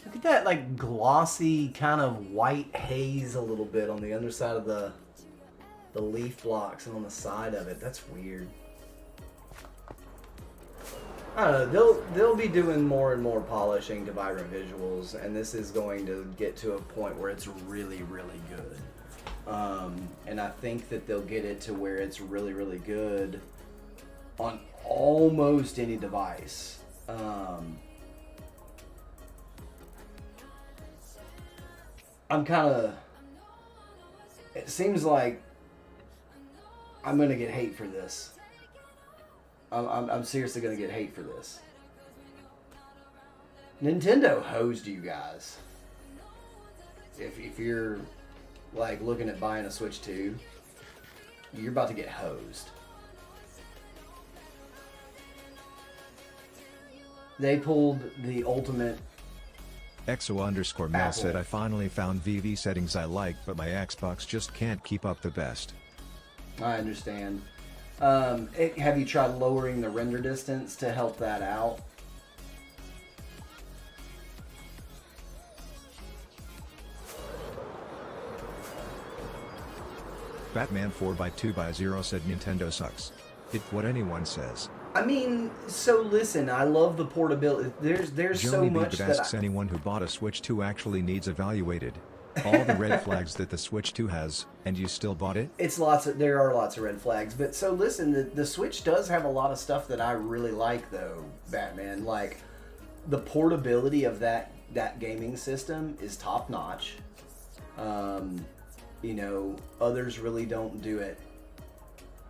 Look at that, like, glossy kind of white haze a little bit on the underside of the leaf blocks and on the side of it. That's weird. I don't know. They'll be doing more and more polishing to Vibrant Visuals, and this is going to get to a point where it's really, really good. And I think that they'll get it to where it's really, really good on almost any device. I'm kind of... It seems like I'm going to get hate for this. I'm seriously going to get hate for this. Nintendo hosed you guys. If you're like looking at buying a Switch 2, you're about to get hosed. They pulled the ultimate... EXO_Mel Apple. said I finally found VV settings I like, but my Xbox just can't keep up the best. I understand. Have you tried lowering the render distance to help that out? Batman 4x2x0 said Nintendo sucks. It's what anyone says. I mean, so listen, I love the portability. There's so Joni much Beavid that asks anyone who bought a Switch 2 actually needs evaluated. All the red flags that the Switch 2 has, and you still bought it? there are lots of red flags. But so listen, the Switch does have a lot of stuff that I really like though, Batman. Like the portability of that gaming system is top notch. You know, others really don't do it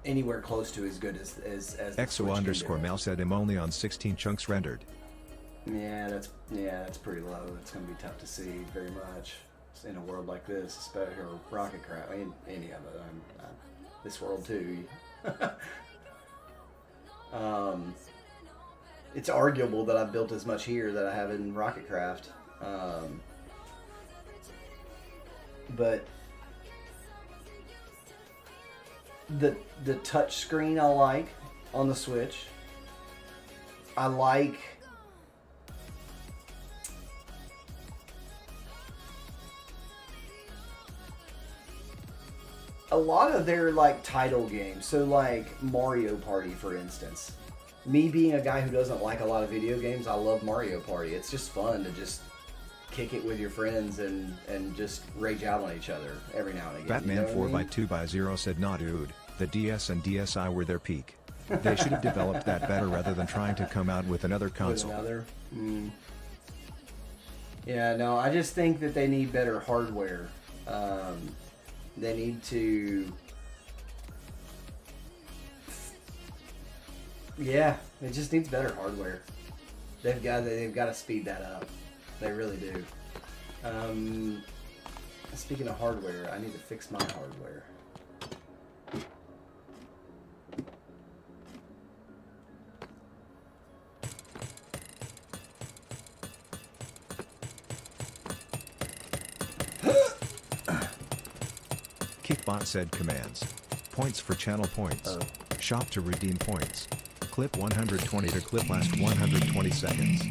anywhere close to as good as the Switch can do Exo it. Mal said I'm only on 16 chunks rendered. Yeah, that's pretty low. It's gonna be tough to see very much in a world like this, especially or rocket crap. I mean, any of it. This world too. It's arguable that I've built as much here that I have in Rocketcraft. But the touch screen I like on the Switch. I like a lot of their like title games. So like Mario Party, for instance. Me being a guy who doesn't like a lot of video games, I love Mario Party. It's just fun to just kick it with your friends and just rage out on each other every now and again. Batman you know what I mean? 4x2x0 said nah dude, the DS and DSi were their peak. They should have developed that better rather than trying to come out with another console. With another? Yeah, no, I just think that they need better hardware. They need to... Yeah, it just needs better hardware. They've got to speed that up. They really do. Speaking of hardware, I need to fix my hardware. Kickbot said commands. Points for channel points. Shop to redeem points. Clip 120 to clip last 120 seconds.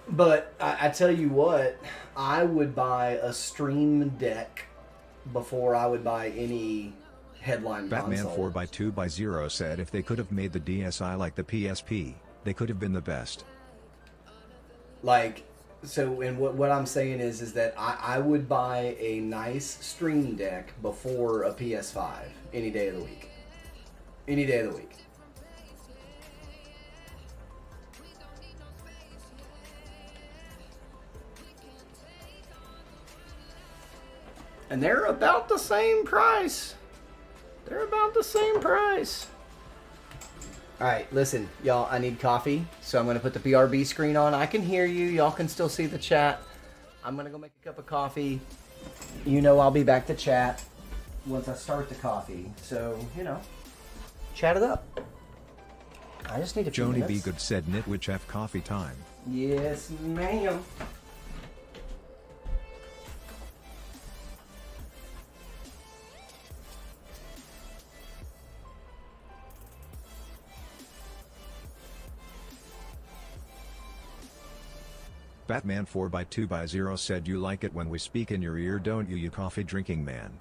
But I tell you what, I would buy a Stream Deck before I would buy any headline Batman console. 4x2x0 said if they could have made the DSi like the PSP, they could have been the best. Like, so, and what I'm saying is that I would buy a nice Stream Deck before a PS5 any day of the week. Any day of the week. And they're about the same price. They're about the same price. Alright, listen, y'all, I need coffee, so I'm going to put the BRB screen on. I can hear you. Y'all can still see the chat. I'm going to go make a cup of coffee. You know I'll be back to chat once I start the coffee. So, you know, chat it up. I just need a few Joni minutes. B. Good said Nitwich F coffee time. Yes, ma'am. Batman 4x2x0 said you like it when we speak in your ear, don't you, you coffee drinking man?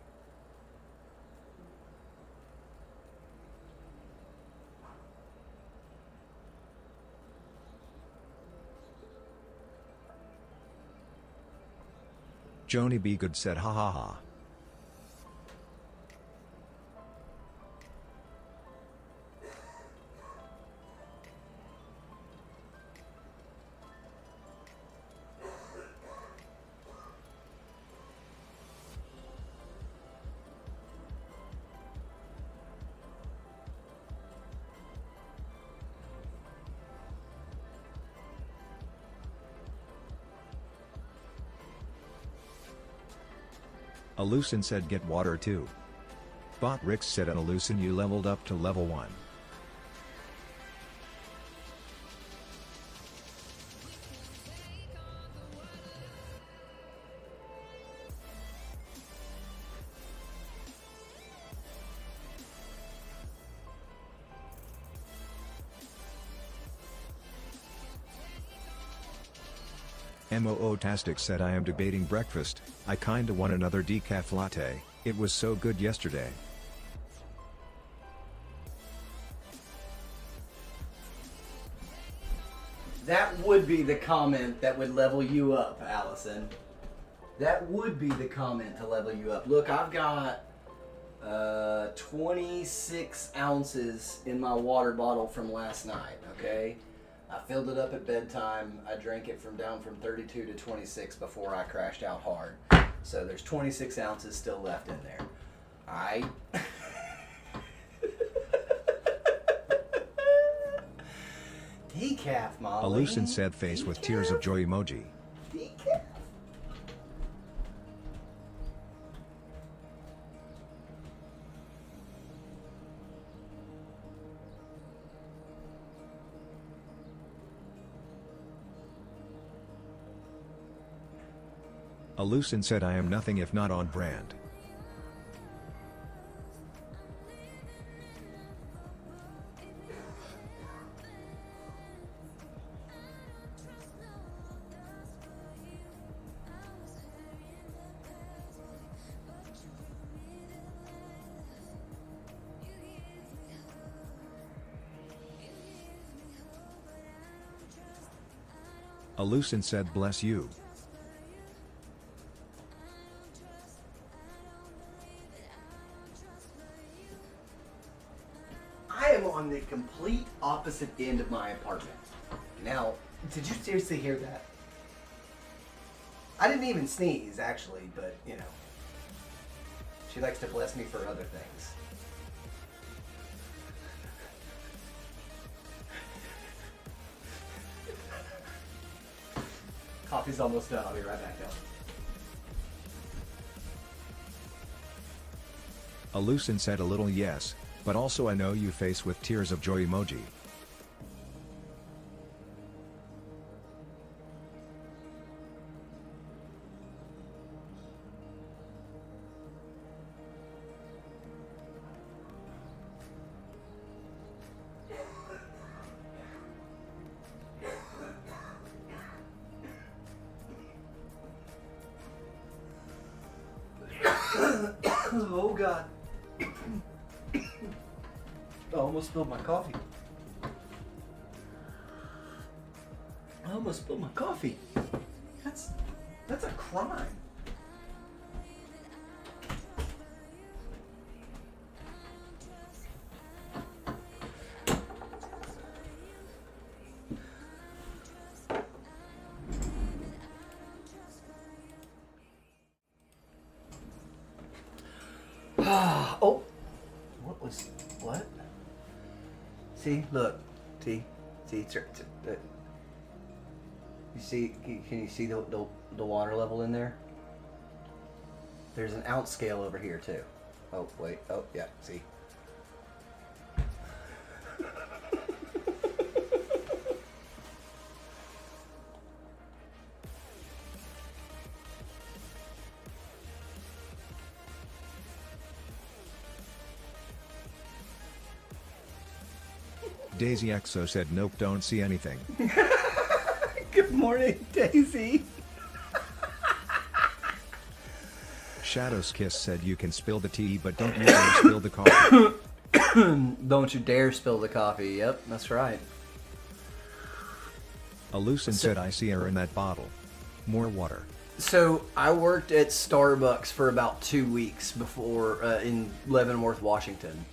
Joni B. Good said ha ha ha. Alucin said get water too. Bot Rick said at Alucin you leveled up to level 1. Mootastic said I am debating breakfast, I kinda want another decaf latte, it was so good yesterday. would be the comment that would level you up, Allison. That would be the comment to level you up. Look, I've got 26 ounces in my water bottle from last night, okay? I filled it up at bedtime. I drank it down from 32 to 26 before I crashed out hard. So there's 26 ounces still left in there. Alright? Decaf, Molly. A loosened sad face with tears of joy emoji. Decaf. A loosened said I am nothing if not on brand. A loosened said bless you. I am on the complete opposite end of my apartment. Now, did you seriously hear that? I didn't even sneeze, actually, but, you know. She likes to bless me for other things. Coffee's almost done. I'll be right back, y'all. A loosened said a little yes, but also I know you face with tears of joy emoji. Oh God. I almost spilled my coffee. I almost spilled my coffee. That's a crime. Oh, what? See, look, see, you see, can you see the water level in there? There's an ounce scale over here too. Oh, wait, oh, yeah, see. Daisy Exo said nope, don't see anything. Good morning, Daisy. Shadow's Kiss said you can spill the tea, but don't you dare spill the coffee. Don't you dare spill the coffee. Yep, that's right. A loosened said I see her in that bottle. More water. So I worked at Starbucks for about 2 weeks before in Leavenworth, Washington.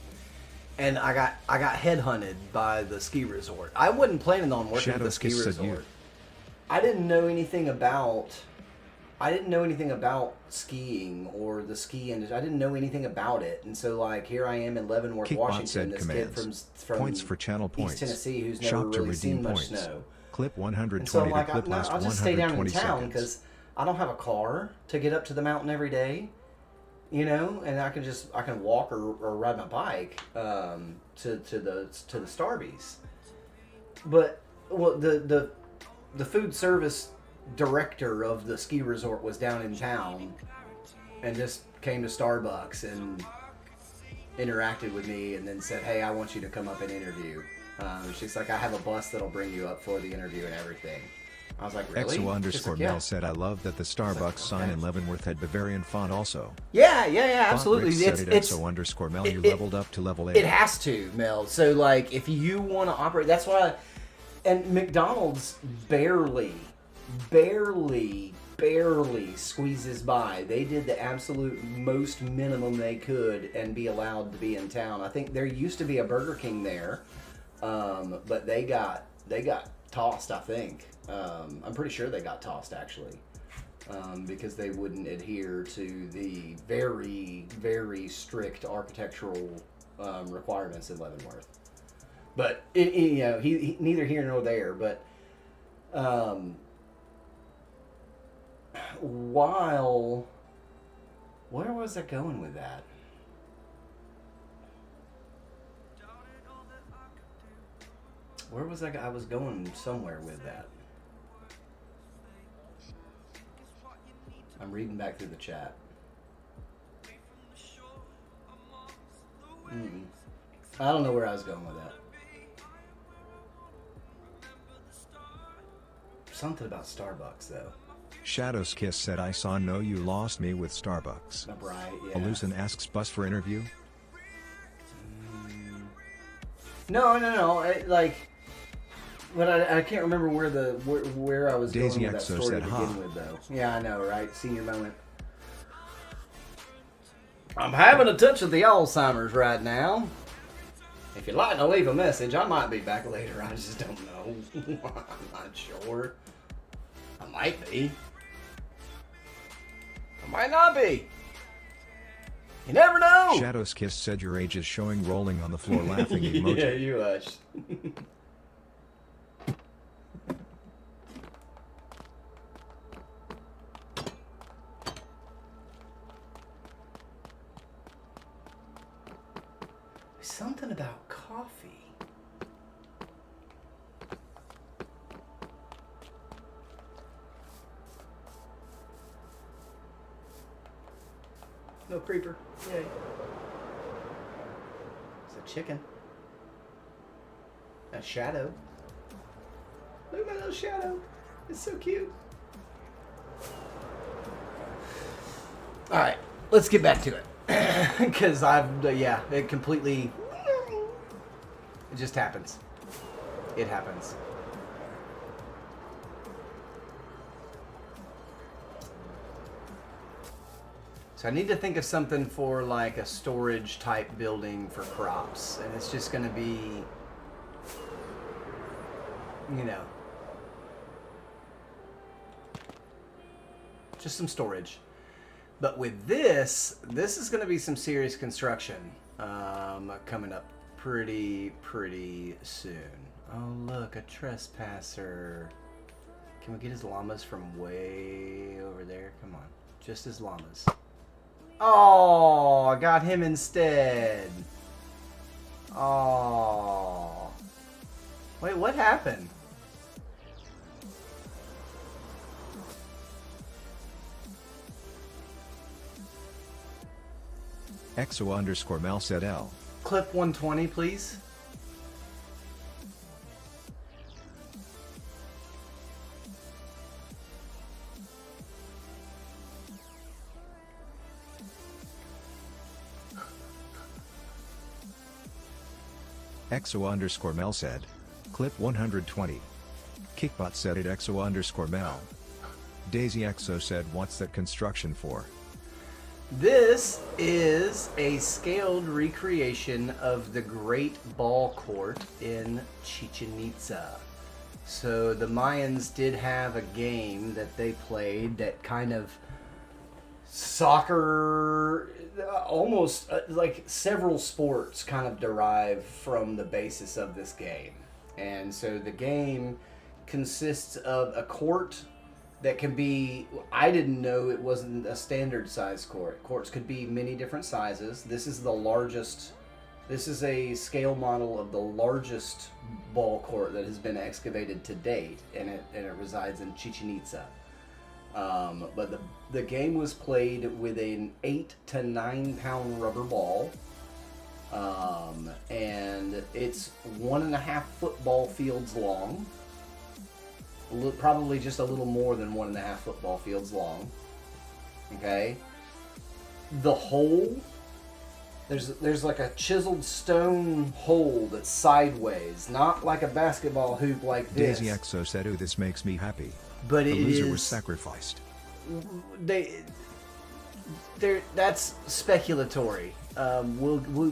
And I got headhunted by the ski resort. I wasn't planning on working at the ski resort. I didn't know anything about skiing or the ski industry. I didn't know anything about it. And so like here I am in Leavenworth, Kickbot Washington, this kid from points for channel points. East Tennessee who's Shop never to really redeem seen much points. snow. Clip 120 and so I'm like, to clip last I'll just stay down in 120 town seconds. because I don't have a car to get up to the mountain every day. You know, and I can walk or ride my bike to the Starbies. But well, the food service director of the ski resort was down in town and just came to Starbucks and interacted with me and then said, "Hey, I want you to come up and interview." She's like, "I have a bus that'll bring you up for the interview and everything." I was like, really? Exo_Mel yeah. said I love that the Starbucks sign in Leavenworth had Bavarian font also. Yeah, absolutely. Exo_Mel, you leveled up to level 8. It has to, Mel. So like if you want to operate, that's why And McDonald's barely squeezes by. They did the absolute most minimum they could and be allowed to be in town. I think there used to be a Burger King there, but they got tossed, I think. I'm pretty sure they got tossed, actually, because they wouldn't adhere to the very, very strict architectural requirements in Leavenworth. But he neither here nor there. But where was I going with that? Where was I? I was going somewhere with that. I'm reading back through the chat. I don't know where I was going with that. Something about Starbucks, though. Shadow's Kiss said, I saw No You Lost Me with Starbucks. Right, yeah. Alusin asks Bus for interview. No. But I can't remember where I was Daisy going with that Exo story said, to begin "Ha." with, though. Yeah, I know, right? Senior moment. I'm having a touch of the Alzheimer's right now. If you'd like to leave a message, I might be back later. I just don't know. I'm not sure. I might be. I might not be. You never know. Shadow's Kiss said your age is showing, rolling on the floor laughing emoji. Yeah, you hush. Something about coffee. No creeper. Yay. It's a chicken. A shadow. Look at my little shadow. It's so cute. Alright, let's get back to it. Because it completely... It just happens. It happens. So I need to think of something for like a storage type building for crops. And it's just going to be, just some storage. But with this is going to be some serious construction coming up pretty soon. Oh, look, a trespasser. Can we get his llamas from way over there? Come on. Just his llamas. Oh, I got him instead. Oh. Wait, what happened? Exo_Mel said L. Clip 120, please. Exo_Mel said, clip 120. Kickbot said it Exo_Mel. Daisy Exo said, what's that construction for? This is a scaled recreation of the Great Ball Court in Chichen Itza. So the Mayans did have a game that they played that kind of soccer, almost like several sports kind of derive from the basis of this game. And so the game consists of a court that can be, I didn't know it wasn't a standard size court. Courts could be many different sizes. This is the largest, this is a scale model of the largest ball court that has been excavated to date, and it resides in Chichen Itza. But the game was played with an 8 to 9 pound rubber ball, and it's 1.5 football fields long. Probably just a little more than 1.5 football fields long. Okay. The hole There's like a chiseled stone hole that's sideways, not like a basketball hoop like this. Daisy XO said, "Oh, this makes me happy." But The it loser was is sacrificed. that's speculatory.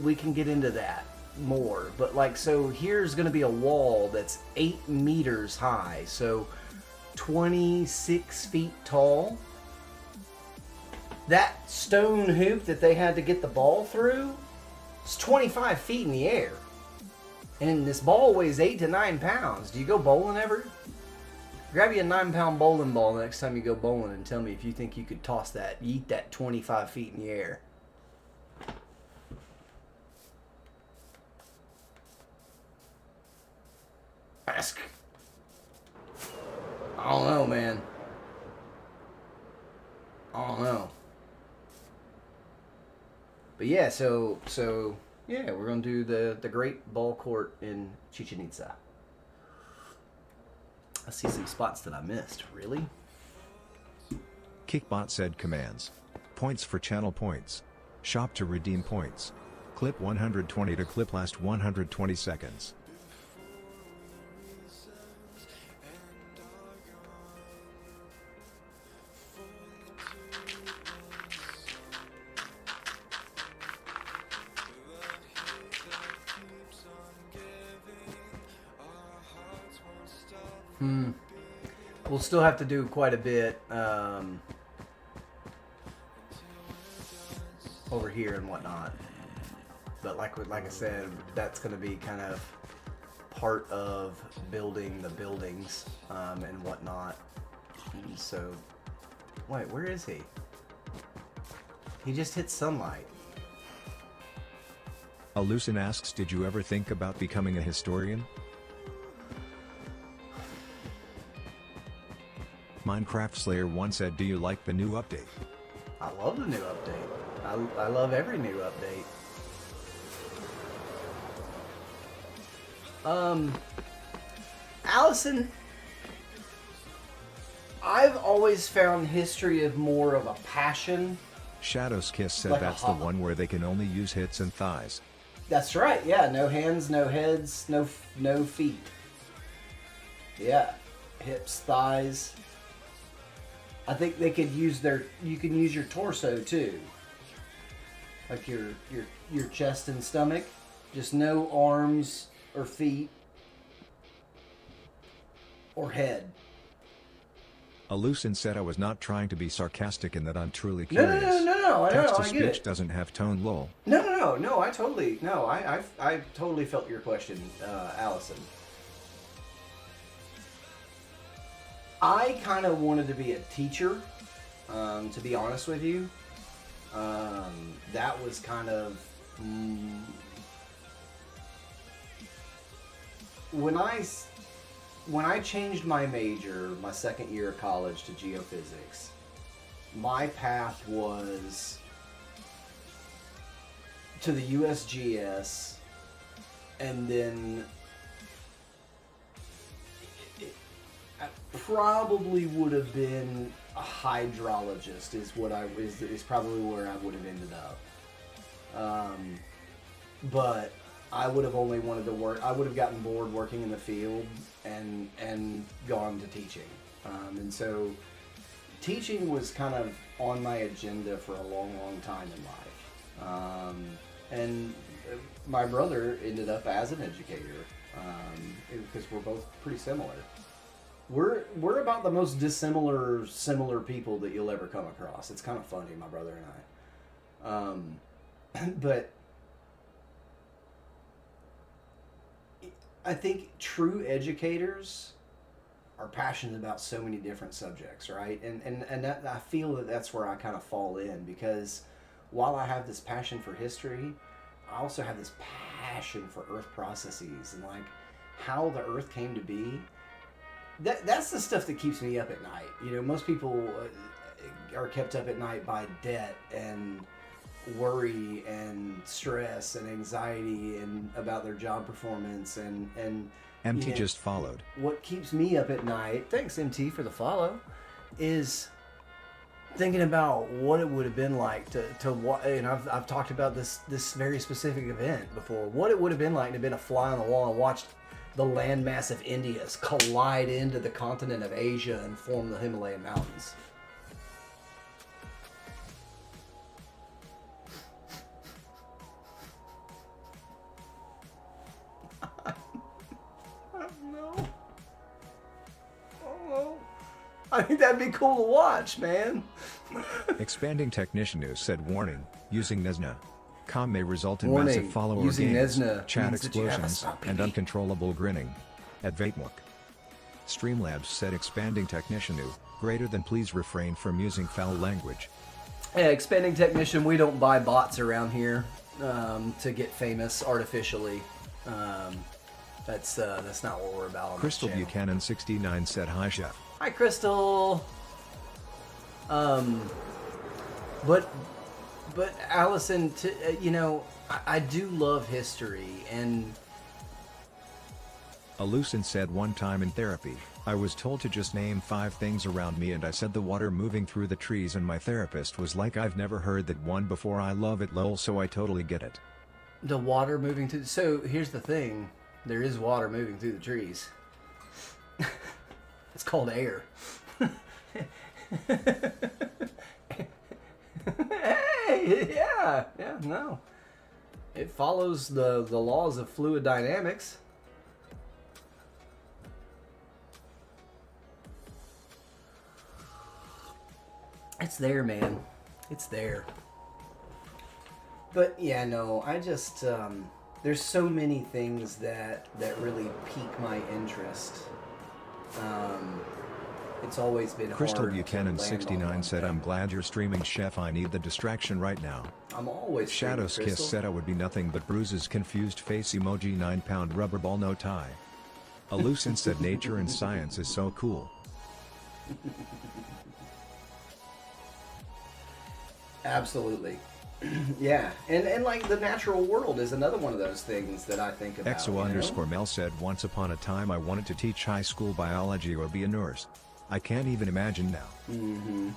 We can get into that more, but like, so here's going to be a wall that's 8 meters high, so 26 feet tall. That stone hoop that they had to get the ball through is 25 feet in the air. And this ball weighs 8 to 9 pounds. Do you go bowling ever? Grab you a 9-pound bowling ball the next time you go bowling and tell me if you think you could toss that, yeet that 25 feet in the air. Ask. I don't know, man. I don't know. But yeah, so yeah, we're gonna do the great ball court in Chichen Itza. I see some spots that I missed. Really? Kickbot said, "Commands. Points for channel points. Shop to redeem points. Clip 120 to clip last 120 seconds." We'll still have to do quite a bit over here and whatnot. But like I said, that's going to be kind of part of building the buildings and whatnot. And so, wait, where is he? He just hit sunlight. Alucin asks, "Did you ever think about becoming a historian?" Minecraft Slayer 1 said, "Do you like the new update?" I love the new update. I love every new update. Allison, I've always found history of more of a passion. Shadow's Kiss said, Like a "That's the hobby. one where they can only use hits and thighs." That's right. Yeah, no hands, no heads, no feet. Yeah, hips, thighs. I think they could use you can use your torso too. Like your chest and stomach. Just no arms or feet or head. Alucin said, "I was not trying to be sarcastic in that I'm truly No, curious." I know, Text to I get speech it. doesn't have tone, lol. No, I totally felt your question, Allison. I kind of wanted to be a teacher, to be honest with you. That was kind of when I changed my major my second year of college to geophysics. My path was to the USGS, and then I probably would have been a hydrologist. Is probably where I would have ended up. But I would have only wanted to work. I would have gotten bored working in the field and gone to teaching. And so teaching was kind of on my agenda for a long time in life. And my brother ended up as an educator because we're both pretty similar. We're about the most similar people that you'll ever come across. It's kind of funny, my brother and I. But I think true educators are passionate about so many different subjects, right? And that, I feel that that's where I kind of fall in, because while I have this passion for history, I also have this passion for earth processes and like how the earth came to be. That's the stuff that keeps me up at night. You know, most people are kept up at night by debt and worry and stress and anxiety and about their job performance and MT you know, just followed. what keeps me up at night, thanks MT for the follow, is thinking about what it would have been like to and I've talked about this very specific event before. What it would have been like to have been a fly on the wall and watched the landmass of Indias collide into the continent of Asia and form the Himalayan mountains. I don't know. Oh, I think that'd be cool to watch, man. Expanding Technician News said warning, using Nesna. Com may result in Warning, massive follower using gains, Nesna chat means that you have a explosions, stop and PD. uncontrollable grinning. At Vatemook. Streamlabs said expanding Technician News, greater than please refrain from using foul language. Yeah, expanding technician. We don't buy bots around here to get famous artificially. That's not what we're about on Crystal this channel. Buchanan 69 said hi chef. Hi, Crystal. But Allison, you know, I do love history, and Alucin said one time in therapy, I was told to just name 5 things around me and I said the water moving through the trees and my therapist was like I've never heard that one before, I love it lol, so I totally get it. the water moving through. So here's the thing: there is water moving through the trees. It's called air. Hey, yeah, no. It follows the laws of fluid dynamics. It's there, man. It's there. But yeah, no, I just there's so many things that really pique my interest. It's always been Crystal hard to Buchanan land on 69 one said thing. I'm glad you're streaming chef, I need the distraction right now. I'm always Shadow's streaming, Kiss Crystal. said I would be nothing but bruises, confused face emoji, 9-pound rubber ball no tie. Alucin said nature and science is so cool. Absolutely. Yeah, and like the natural world is another one of those things that I think about. Exo underscore Mel said once upon a time I wanted to teach high school biology or be a nurse. I can't even imagine now. Mm-hmm.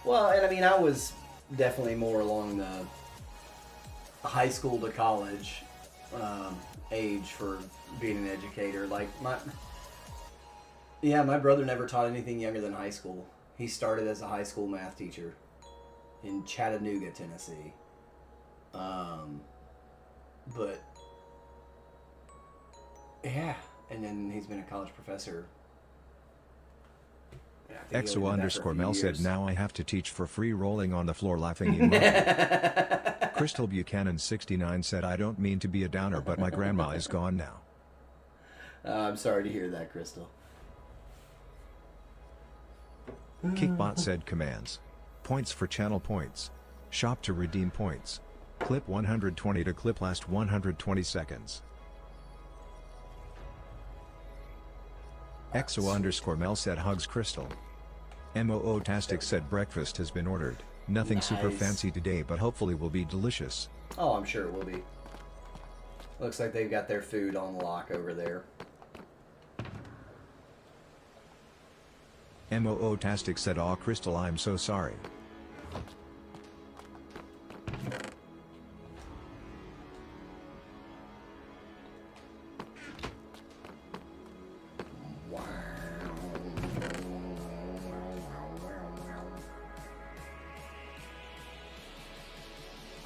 Well, and I mean, I was definitely more along the high school to college age for being an educator. Like my brother never taught anything younger than high school. He started as a high school math teacher in Chattanooga, Tennessee. But yeah, and then he's been a college professor. Yeah, I think he only Exo did that for a underscore few Mel said years. now I have to teach for free, rolling on the floor laughing emoji. Crystal Buchanan 69 said I don't mean to be a downer but my grandma is gone now. I'm sorry to hear that, Crystal. Kickbot said commands. Points for channel points. Shop to redeem points. Clip 120 to clip last 120 seconds. Exo underscore Mel said hugs Crystal. MOO Tastic said breakfast has been ordered. Nothing super Nice. fancy today but hopefully will be delicious. Oh, I'm sure it will be. Looks like they've got their food on lock over there. MOO Tastic said aw Crystal I'm so sorry.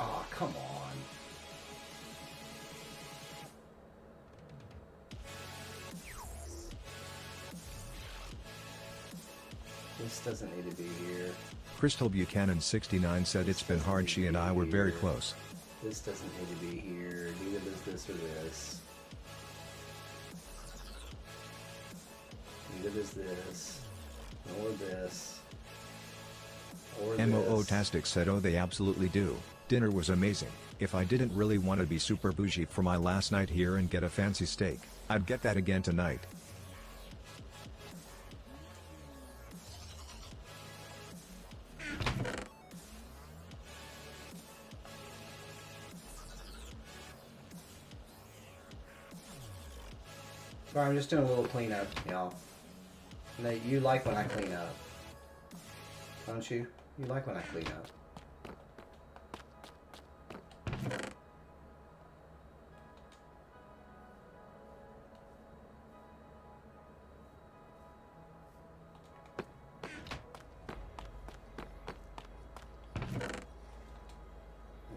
Oh, come on. This doesn't need to be here. Crystal Buchanan 69 said it's been hard, she and I were very close. This doesn't need to be here. Neither does this or this. Neither does this. Nor this. Or MOO this. Tastic said oh they absolutely do. Dinner was amazing. If I didn't really want to be super bougie for my last night here and get a fancy steak, I'd get that again tonight. Sorry, I'm just doing a little cleanup, y'all. You like when I clean up, don't you? You like when I clean up.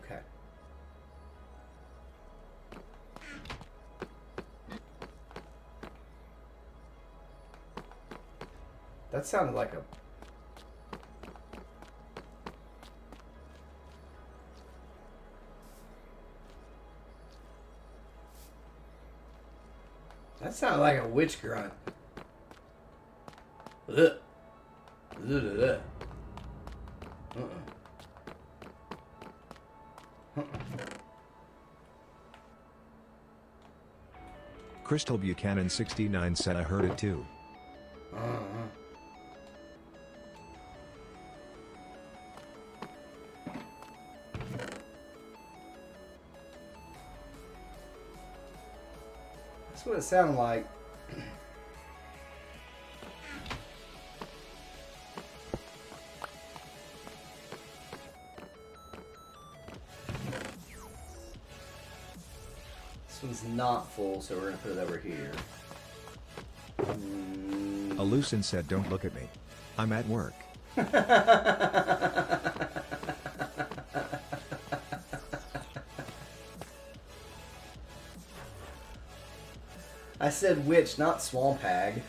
Okay. That sounded like a... That sounded like a witch grunt. Ugh. Ugh, ugh, ugh. Crystal Buchanan 69 said I heard it too. That's what it sounded like. This one's not full, so we're gonna put it over here. Alucin said don't look at me. I'm at work. I said witch, not swamp hag.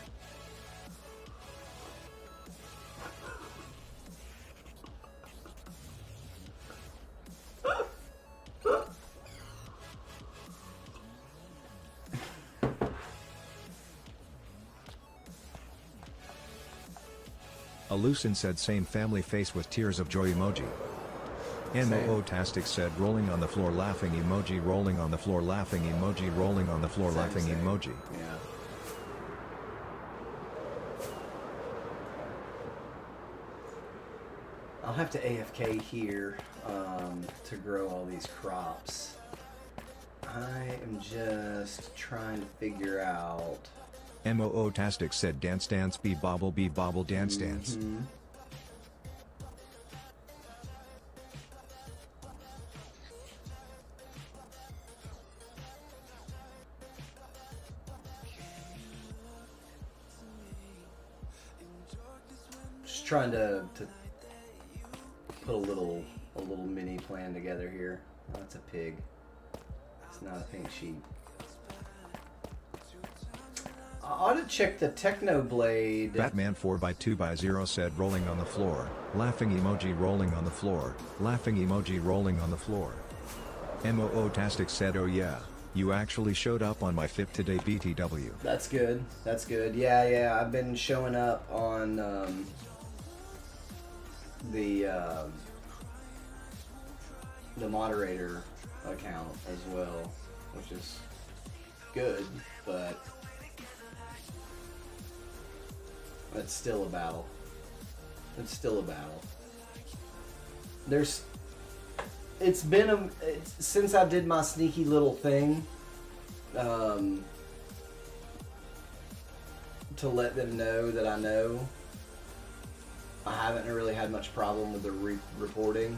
Alucin said same family face with tears of joy emoji. Tastic said rolling on the floor laughing emoji rolling on the floor laughing emoji rolling on the floor laughing emoji. Yeah. I'll have to AFK here to grow all these crops. I am just trying to figure out... Tastic said dance dance be bobble dance dance. Just trying to put a little mini plan together here. Oh, that's a pig. It's not a pink sheep. I ought to check the Technoblade. Batman 4x2x0 said rolling on the floor, laughing emoji rolling on the floor, laughing emoji rolling on the floor. Tastic said oh yeah, you actually showed up on my FIP today BTW. That's good. That's good. Yeah, I've been showing up on the moderator account as well, which is good, but it's still a battle. It's still a battle. It's been since I did my sneaky little thing to let them know that I know. I haven't really had much problem with the reporting,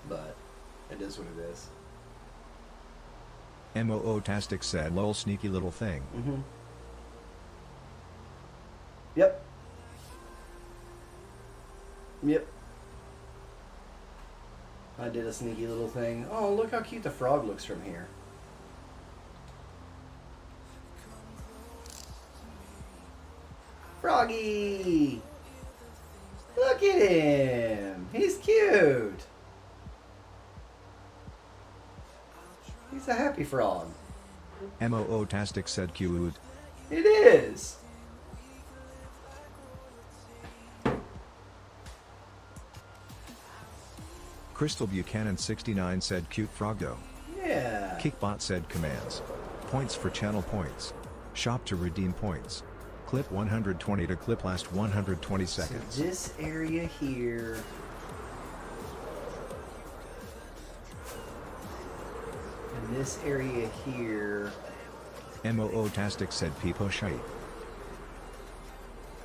but it is what it is. Tastic said lol sneaky little thing. Yep. I did a sneaky little thing. Oh, look how cute the frog looks from here. Froggy! Look at him! He's cute! He's a happy frog. Tastic said cute. It is! Crystal Buchanan 69 said cute froggo. Yeah. Kickbot said commands. Points for channel points. Shop to redeem points. Clip 120 to clip last 120 seconds. So this area here. And this area here. Tastic said Peepo shite.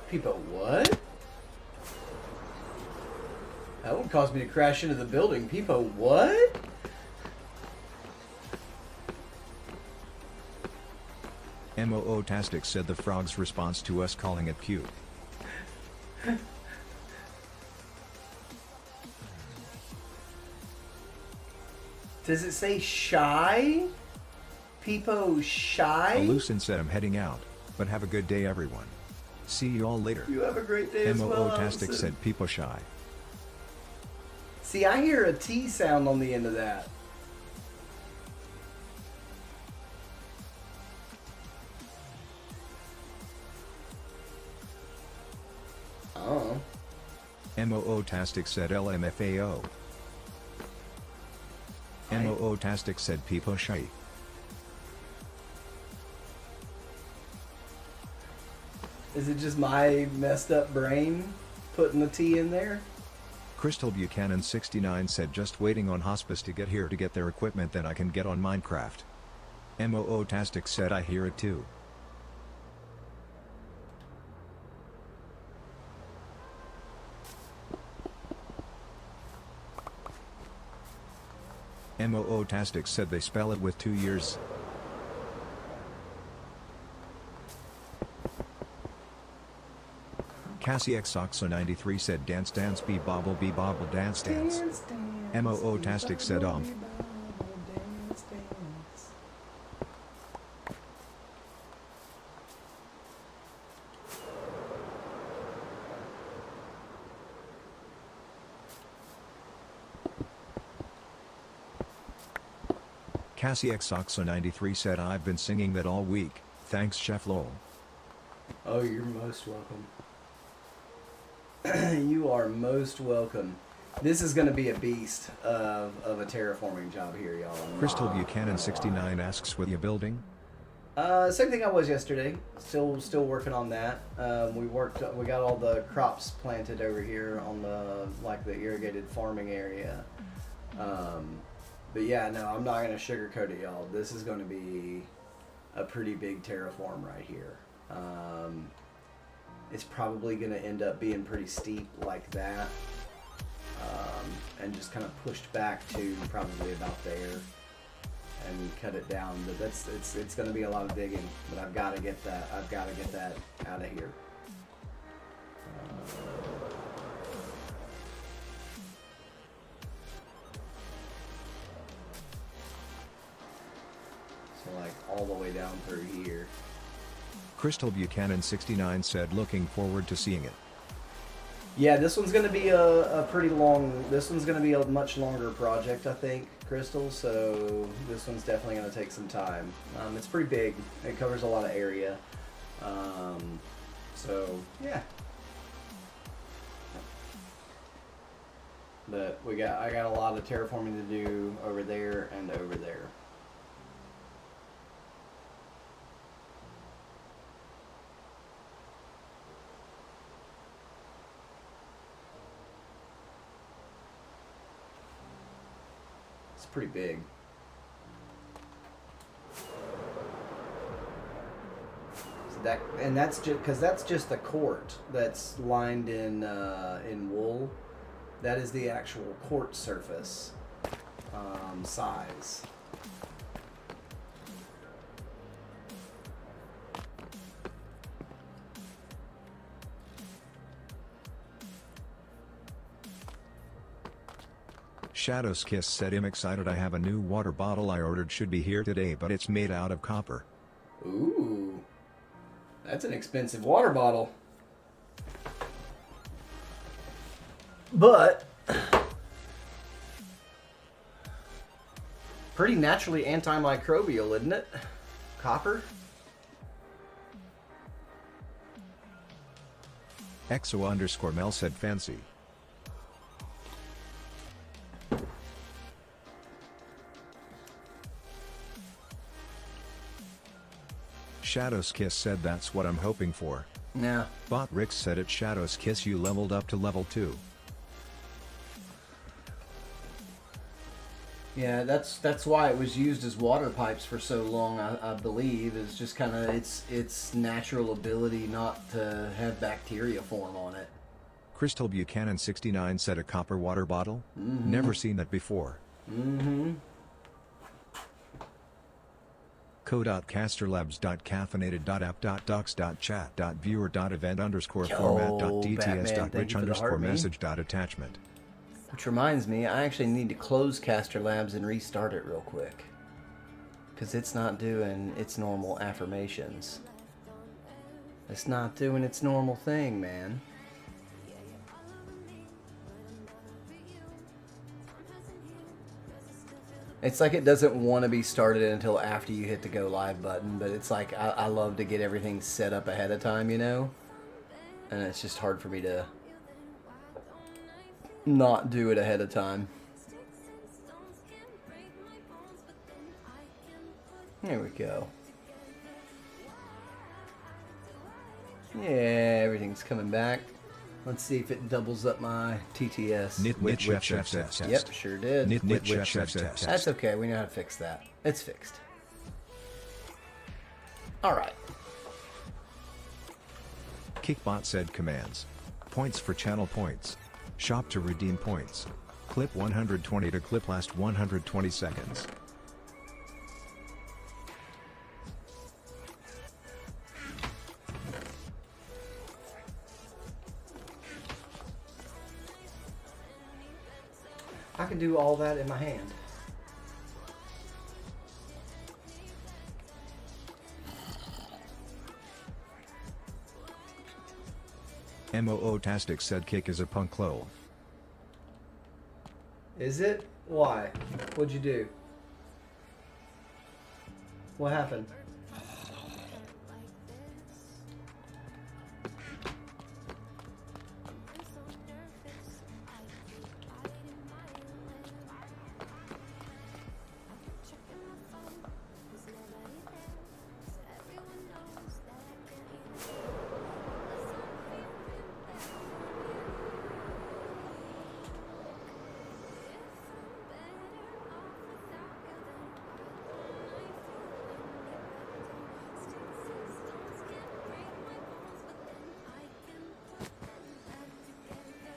People, what? That would cause me to crash into the building. People, what? Moo-tastic said the frog's response to us calling it cute. Does it say shy? People shy? Alucin said I'm heading out, but have a good day everyone. See you all later. You have a great day as well. Moo-tastic Alucin. said people shy. See, I hear a T sound on the end of that. Oh. Moo-tastic said LMFAO. Moo-tastic said people shy. Is it just my messed up brain putting the T in there? Crystal Buchanan 69 said just waiting on hospice to get here to get their equipment that I can get on Minecraft. Moo-tastic said I hear it too. Moo-tastic said they spell it with 2 years. Cassie Xoxo 93 said dance dance be bobble dance dance. Moo-tastic said dance, dance. Cassie Xoxo 93 said I've been singing that all week, thanks Chef Lowell. Oh, you're most welcome. You are most welcome. This is going to be a beast of a terraforming job here, y'all. Crystal Buchanan 69 asks what you building? Same thing I was yesterday. Still working on that. We got all the crops planted over here on the irrigated farming area. But yeah, no, I'm not gonna sugarcoat it, y'all. This is gonna be a pretty big terraform right here. It's probably gonna end up being pretty steep like that, and just kind of pushed back to probably about there, and cut it down. But it's gonna be a lot of digging. But I've got to get that out of here. So like all the way down through here. Crystal Buchanan 69 said looking forward to seeing it. Yeah, this one's going to be a pretty long, this one's going to be a much longer project, I think, Crystal, so this one's definitely going to take some time. It's pretty big. It covers a lot of area. So, yeah. But I got a lot of terraforming to do over there and over there. Pretty big. So that's just because that's just the court that's lined in wool. That is the actual court surface size. Shadow's Kiss said I'm excited I have a new water bottle I ordered should be here today but it's made out of copper. Ooh. That's an expensive water bottle. But pretty naturally antimicrobial, isn't it? Copper? Exo_Mel said fancy. Shadow's Kiss said that's what I'm hoping for. Yeah. Bot Rick said at Shadow's Kiss you leveled up to level 2. Yeah, that's why it was used as water pipes for so long, I believe, is just kind of its natural ability not to have bacteria form on it. Crystal Buchanan 69 said a copper water bottle? Never seen that before. co.casterlabs.caffeinated.app.docs.chat.viewer.event_format.dts.rich_message.attachment. Which reminds me, I actually need to close Caster Labs and restart it real quick. Because it's not doing its normal affirmations. It's not doing its normal thing, man. It's like it doesn't want to be started until after you hit the go live button, but it's like I love to get everything set up ahead of time, you know? And it's just hard for me to not do it ahead of time. There we go. Yeah, everything's coming back. Let's see if it doubles up my TTS. Yep, sure did. That's okay, we know how to fix that. It's fixed. Alright. Kickbot said commands. Points for channel points. Shop to redeem points. Clip 120 to clip last 120 seconds. I can do all that in my hand. MOO-tastic said Kick is a punk lol. Is it? Why? What'd you do? What happened?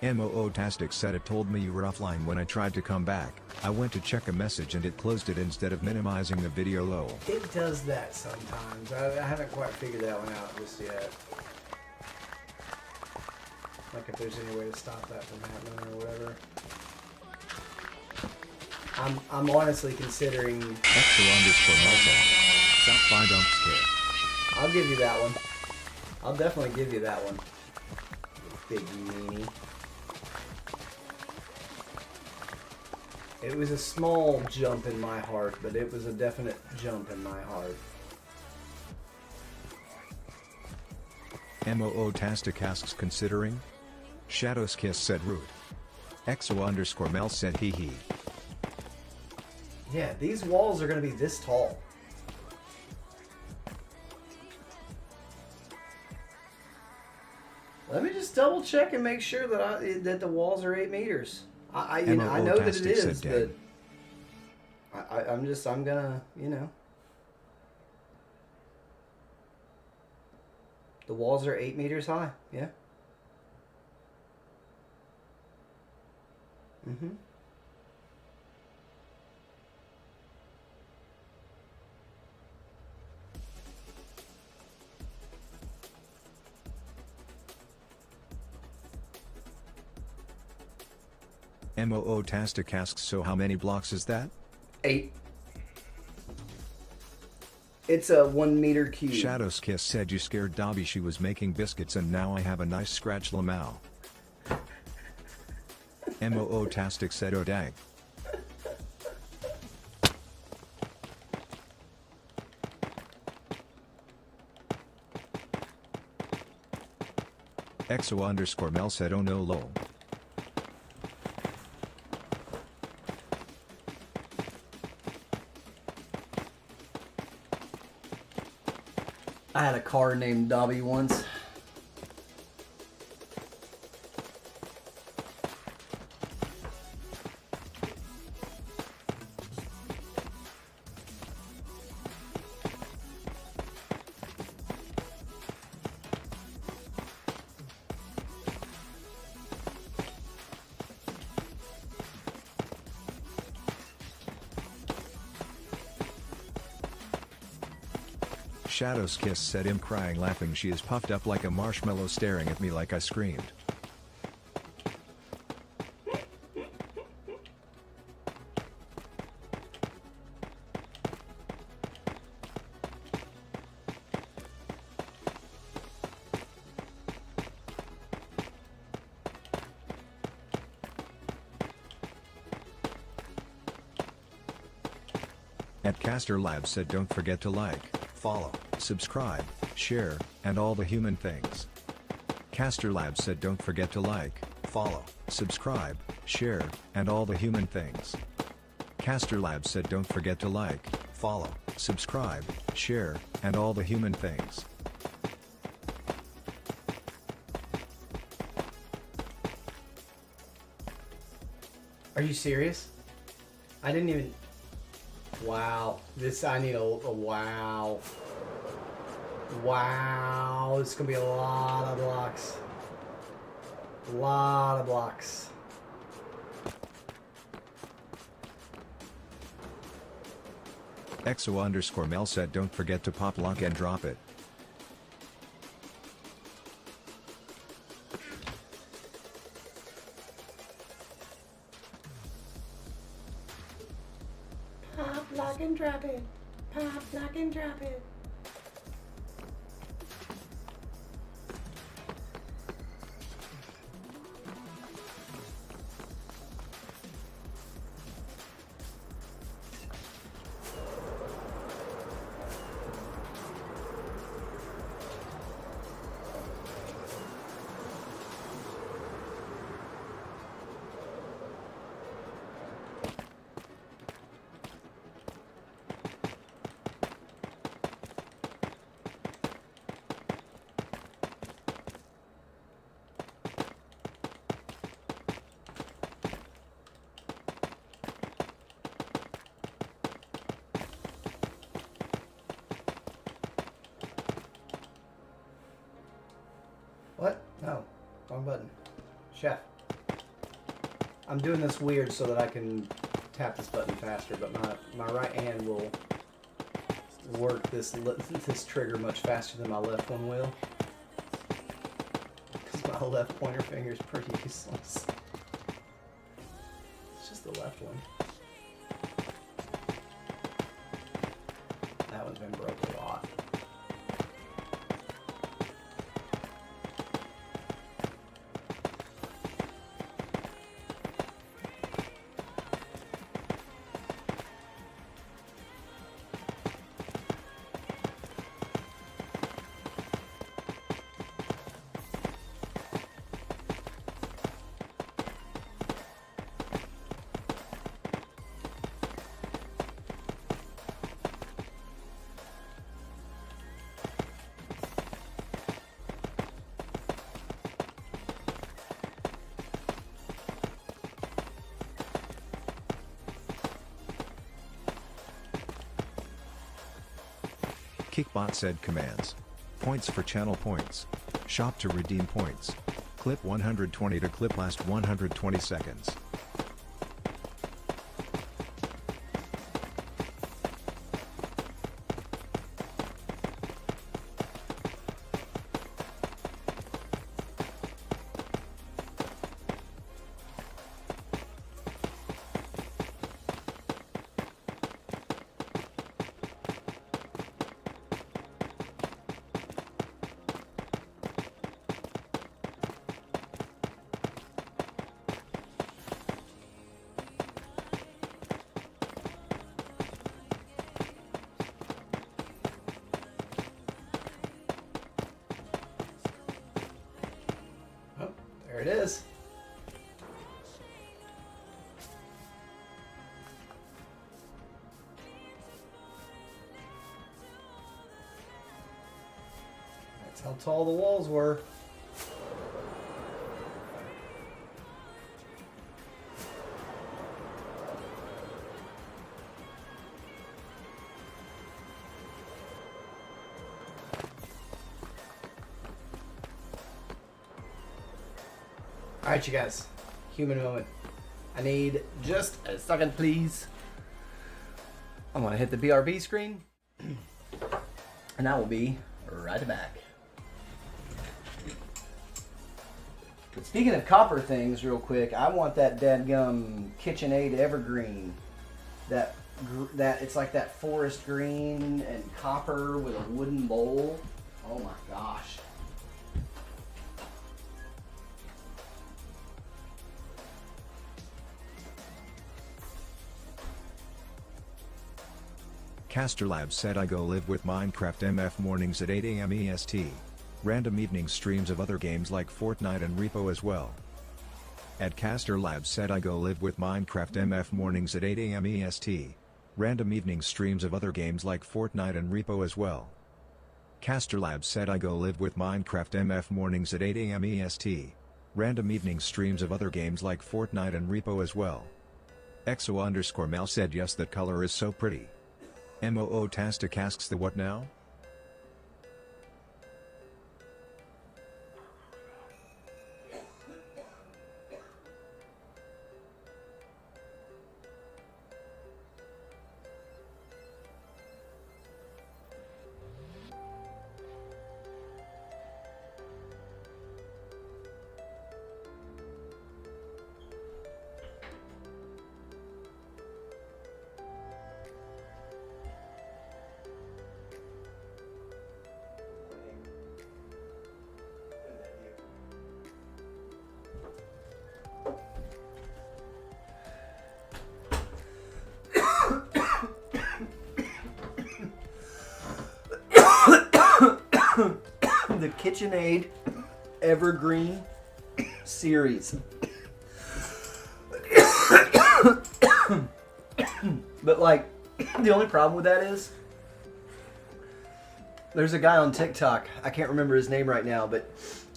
MOO-tastic said it told me you were offline when I tried to come back. I went to check a message and it closed it instead of minimizing the video lol. It does that sometimes. I haven't quite figured that one out just yet. Like if there's any way to stop that from happening or whatever. I'm honestly considering... Extra_Melton. South by Dumps Care. I'll give you that one. I'll definitely give you that one. Big meanie. It was a small jump in my heart, but it was a definite jump in my heart. MOO-tastic asks considering? Shadow's Kiss said root. XO_Mel said hee hee. Yeah, these walls are going to be this tall. Let me just double check and make sure that that the walls are 8 meters. I know that it is, but I'm gonna, you know. The walls are 8 meters high. Yeah. Mm-hmm. MOO-tastic asks so how many blocks is that? 8. It's a 1 meter cube. Shadow's Kiss said you scared Dobby, she was making biscuits and now I have a nice scratch lamau. MOO-tastic said oh dang. XO_Mel said oh no lol. I had a car named Dobby once. Shadow's Kiss said, "I'm crying laughing. She is puffed up like a marshmallow staring at me like I screamed." At Caster Labs said, "Don't forget to like, follow, subscribe, share, and all the human things." Caster Labs said, "Don't forget to like, follow, subscribe, share, and all the human things." Caster Labs said, "Don't forget to like, follow, subscribe, share, and all the human things." Are you serious? I didn't even... Wow. This, I need a wow. Wow. It's going to be a lot of blocks. A lot of blocks. EXO_Mel said, "Don't forget to pop lock and drop it." Pop, lock, and drop it. Pop, lock, and drop it. What? No. Wrong button. Chef. I'm doing this weird so that I can tap this button faster, but my right hand will work this trigger much faster than my left one will. Because my left pointer finger is pretty useless. It's just the left one. That one's been broke a lot. Kickbot said, "Commands. Points for channel points. Shop to redeem points. Clip 120 to clip last 120 seconds." Oh, there it is. That's how tall the walls were. Alright, you guys. Human moment. I need just a second, please. I'm going to hit the BRB screen. And I will be right back. But speaking of copper things, real quick, I want that dadgum KitchenAid Evergreen. That it's like that forest green and copper with a wooden bowl. Oh my gosh. Caster Labs said I go live with Minecraft MF mornings at 8 AM EST. Random evening streams of other games like Fortnite and Repo as well. At Caster Labs said I go live with Minecraft MF mornings at 8 AM EST. Random evening streams of other games like Fortnite and Repo as well. Caster Labs said I go live with Minecraft MF mornings at 8 AM EST. Random evening streams of other games like Fortnite and Repo as well. EXO_Mel said yes, that color is so pretty. MOO Tastic asks the what now? The KitchenAid Evergreen series. But like, the only problem with that is there's a guy on TikTok, I can't remember his name right now, but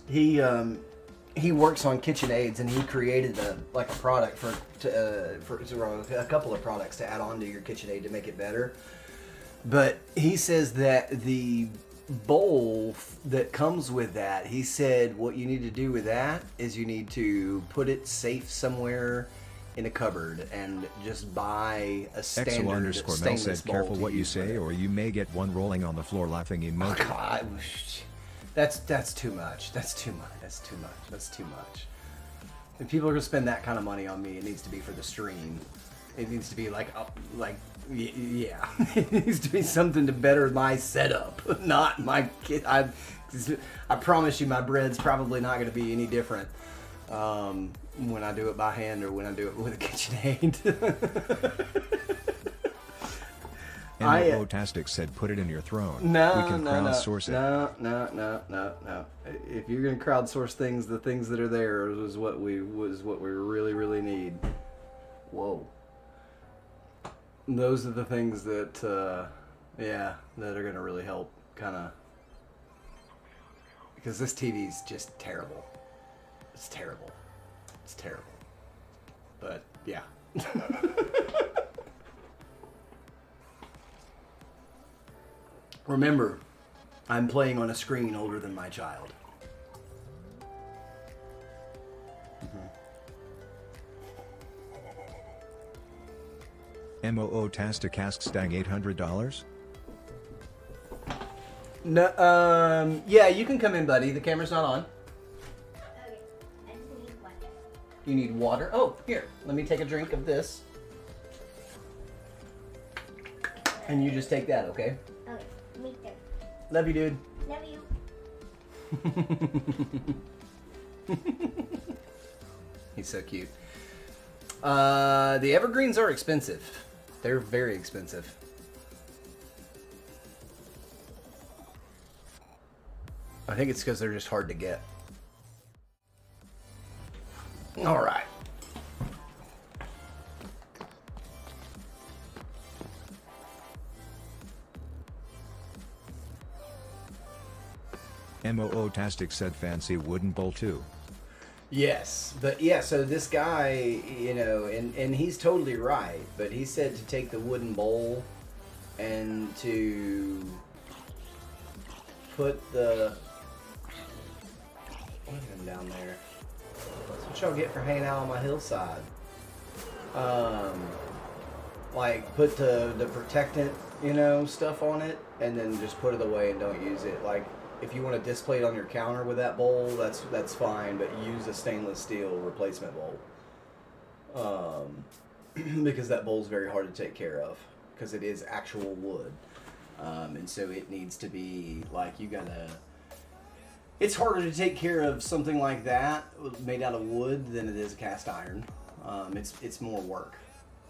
he works on KitchenAids, and he created a product for a couple of products to add on to your KitchenAid to make it better. But he says that the bowl that comes with that, he said what you need to do with that is you need to put it safe somewhere in a cupboard and just buy a standard EXO_Mel stainless said bowl. careful what you say or you may get one rolling on the floor laughing emoji. Oh, God. That's too much. That's too much. That's too much. That's too much. If people are gonna spend that kind of money on me, it needs to be for the stream. It needs to be yeah. It needs to be something to better my setup, not my kid. I promise you, my bread's probably not gonna be any different when I do it by hand or when I do it with a KitchenAid. MOO Tastic said put it in your throne. No, we can crowdsource it. No. If you're gonna crowdsource things, the things that are there is what we really need. Whoa. Those are the things that that are gonna really help, kind of, because this TV's just terrible. It's terrible. It's terrible. But yeah. Remember, I'm playing on a screen older than my child. MOO Tastic asks dang $800? No, yeah, you can come in, buddy. The camera's not on. Okay, I just need water. You need water? Oh, here. Let me take a drink of this. And you just take that, okay? Okay, me too. Love you, dude. Love you. He's so cute. The evergreens are expensive. They're very expensive. I think it's because they're just hard to get. All right. MOO Tastic said fancy wooden bowl too. Yes, but yeah, so this guy, you know, and he's totally right, but he said to take the wooden bowl and to put the, what him down there? That's what y'all get for hanging out on my hillside. Like put the protectant, you know, stuff on it and then just put it away and don't use it. Like, if you want to display it on your counter with that bowl, that's fine, but use a stainless steel replacement bowl. Because that bowl's very hard to take care of, because it is actual wood. And so it needs to be, like, you gotta... It's harder to take care of something like that made out of wood than it is cast iron. It's more work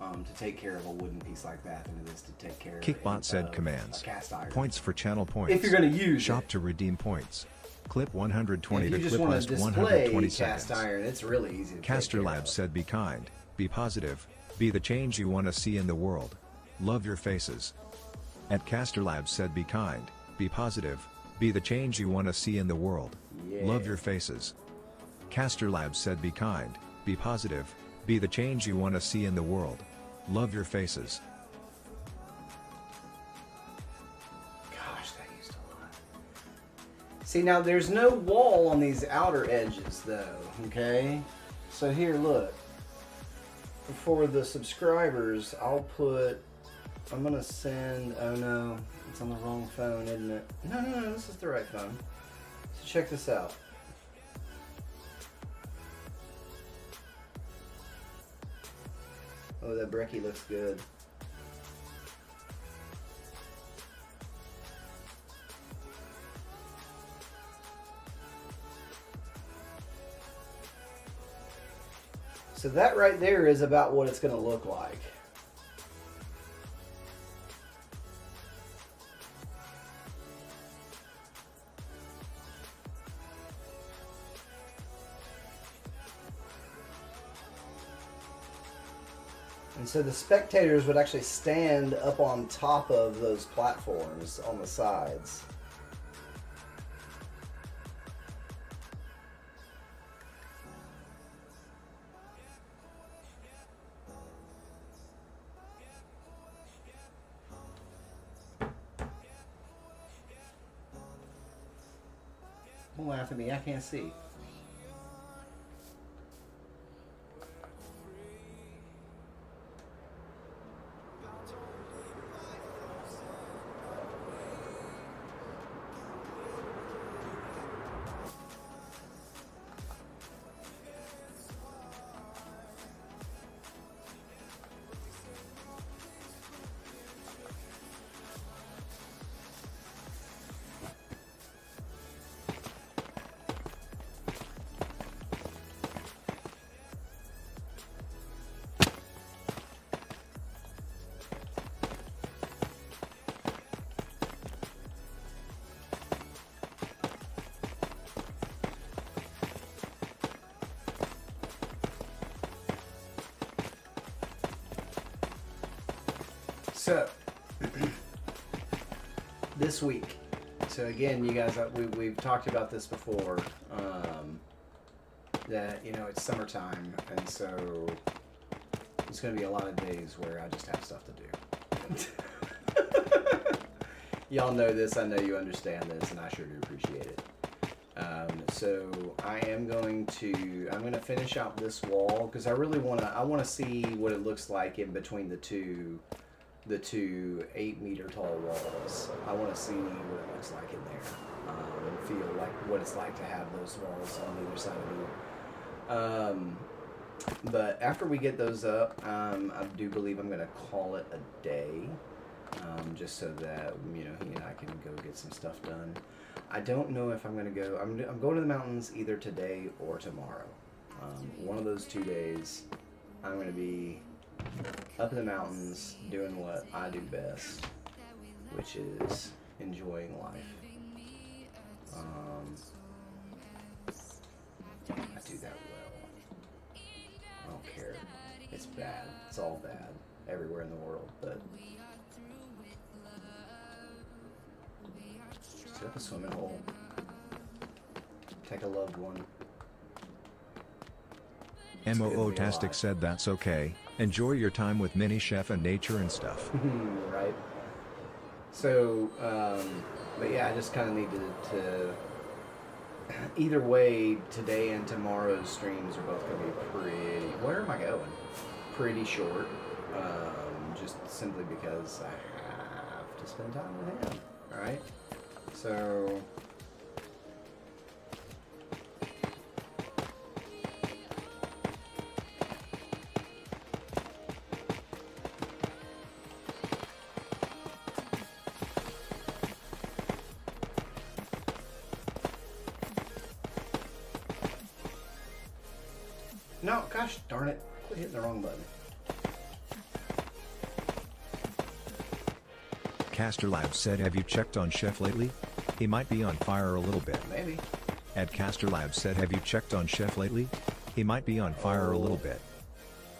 to take care of a wooden piece like that than it is to take care Kickbot said of commands. a cast iron. Points for channel points. If you're going to use Shop it. to redeem points. Clip 120 If you to just clip want last to display 120 cast seconds. iron, it's really easy to Caster take care Labs of. said be kind, be positive, be the change you want to see in the world. Love your faces. At Caster Labs said be kind, be positive, be the change you want to see in the world. Yeah. Love your faces. Caster Labs said be kind, be positive, be the change you want to see in the world. Love your faces. Gosh, that used a lot. See, now there's no wall on these outer edges though, okay? So here, look. For the subscribers, I'm gonna send, oh no, it's on the wrong phone, isn't it? No, this is the right phone. So check this out. Oh, that brekkie looks good. So that right there is about what it's going to look like. And so the spectators would actually stand up on top of those platforms on the sides. Don't laugh at me, I can't see. So, this week, so again, you guys, we've talked about this before, that, you know, it's summertime, and so it's going to be a lot of days where I just have stuff to do. Y'all know this, I know you understand this, and I sure do appreciate it. So I'm going to finish out this wall, because I really want to see what it looks like in between the two 8-meter tall walls. I want to see what it looks like in there, and feel like what it's like to have those walls on either side of you. But after we get those up, I do believe I'm going to call it a day, just so that, you know, he and I can go get some stuff done. I don't know if I'm going to go. I'm going to the mountains either today or tomorrow. One of those 2 days, I'm going to be up in the mountains doing what I do best, which is enjoying life. I do that well. I don't care. It's bad. It's all bad everywhere in the world, but set up a swimming hole. Take a loved one. MOO-tastic said that's okay. Enjoy your time with Mini Chef and nature and stuff. Right. So, but yeah, I just kind of needed to. Either way, today and tomorrow's streams are both going to be pretty. Where am I going? Pretty short. Just simply because I have to spend time with him. right? So no, gosh darn it. Quit hitting the wrong button. Caster Labs said, have you checked on Chef lately? He might be on fire a little bit. Maybe. Ed Caster Labs said, have you checked on Chef lately? He might be on fire a little bit.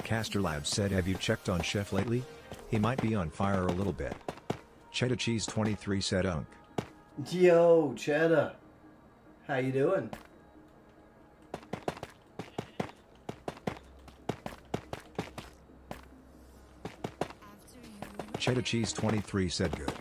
Caster Labs said, have you checked on Chef lately? He might be on fire a little bit. Cheddar Cheese 23 said, Unk. Yo, Cheddar. How you doing? Cheddar Cheese 23 said, good.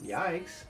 Yikes.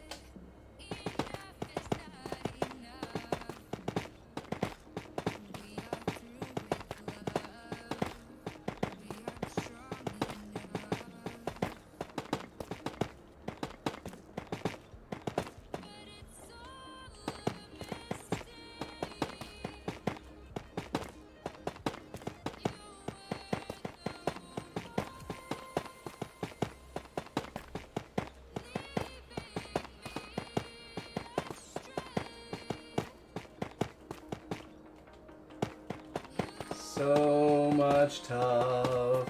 So much tough.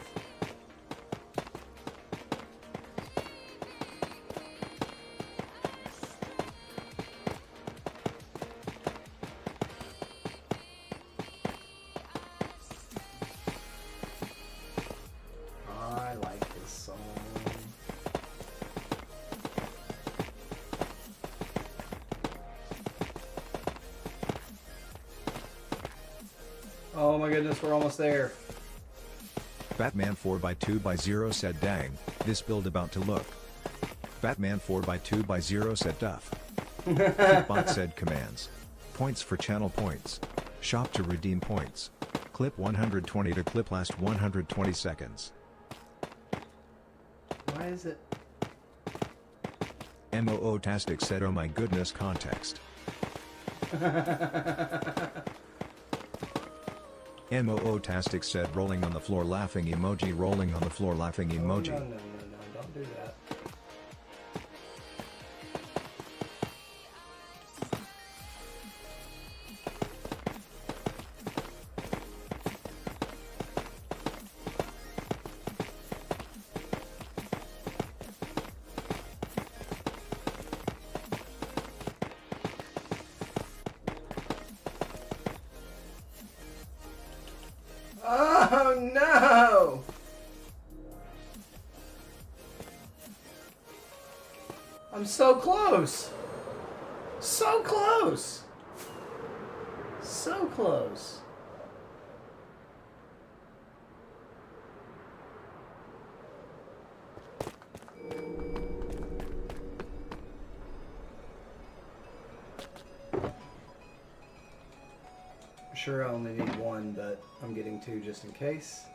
I like this song. Oh my goodness, we're almost there. Batman 4x2x0 said, dang, this build about to look. Batman 4x2x0 said, duff. Kickbot said, commands. Points for channel points. Shop to redeem points. Clip 120 to clip last 120 seconds. Why is it? MOO-tastic said, oh my goodness, context. MOO-tastic said, rolling on the floor laughing emoji, rolling on the floor laughing emoji. Oh, no, don't do that. Oh no! I'm so close! So close! So close. Sure, I only need one, but I'm getting two just in case.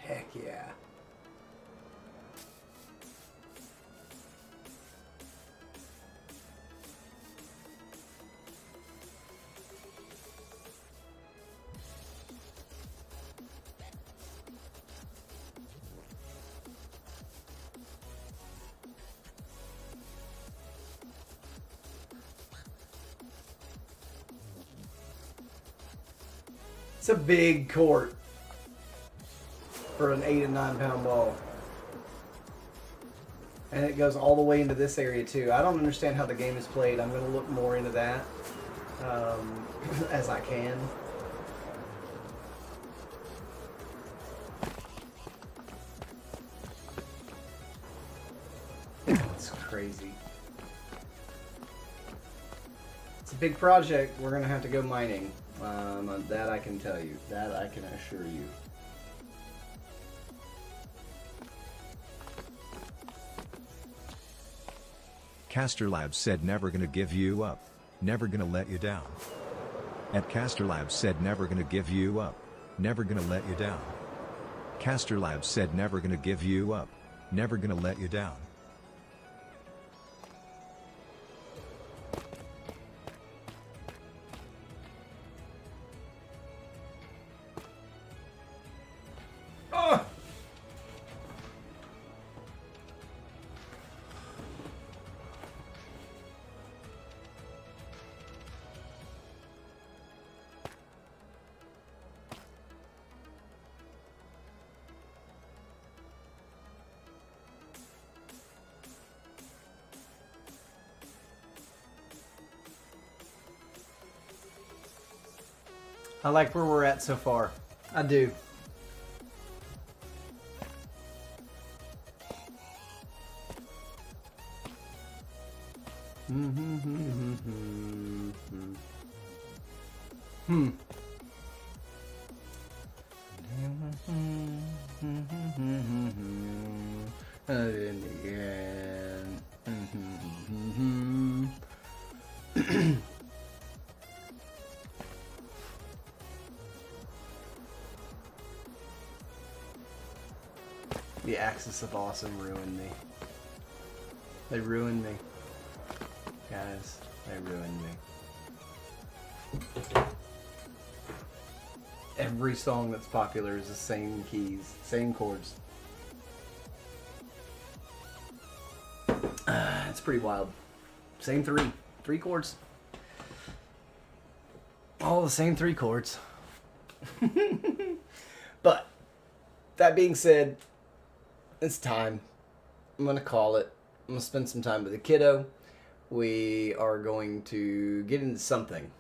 Heck yeah. It's a big court for an 8 and 9 pound ball. And it goes all the way into this area too. I don't understand how the game is played. I'm going to look more into that as I can. It's crazy. It's a big project. We're going to have to go mining. That I can tell you. That I can assure you. Caster Labs said never gonna give you up. Never gonna let you down. At Caster Labs said never gonna give you up. Never gonna let you down. Caster Labs said never gonna give you up. Never gonna let you down. Oh! I like where we're at so far. I do. In the end. The Axis of Awesome ruined me. They ruined me. Guys, they ruined me. Every song that's popular is the same keys, same chords. It's pretty wild. Same three chords. All the same three chords. But, that being said, it's time. I'm going to call it. I'm going to spend some time with the kiddo. We are going to get into something.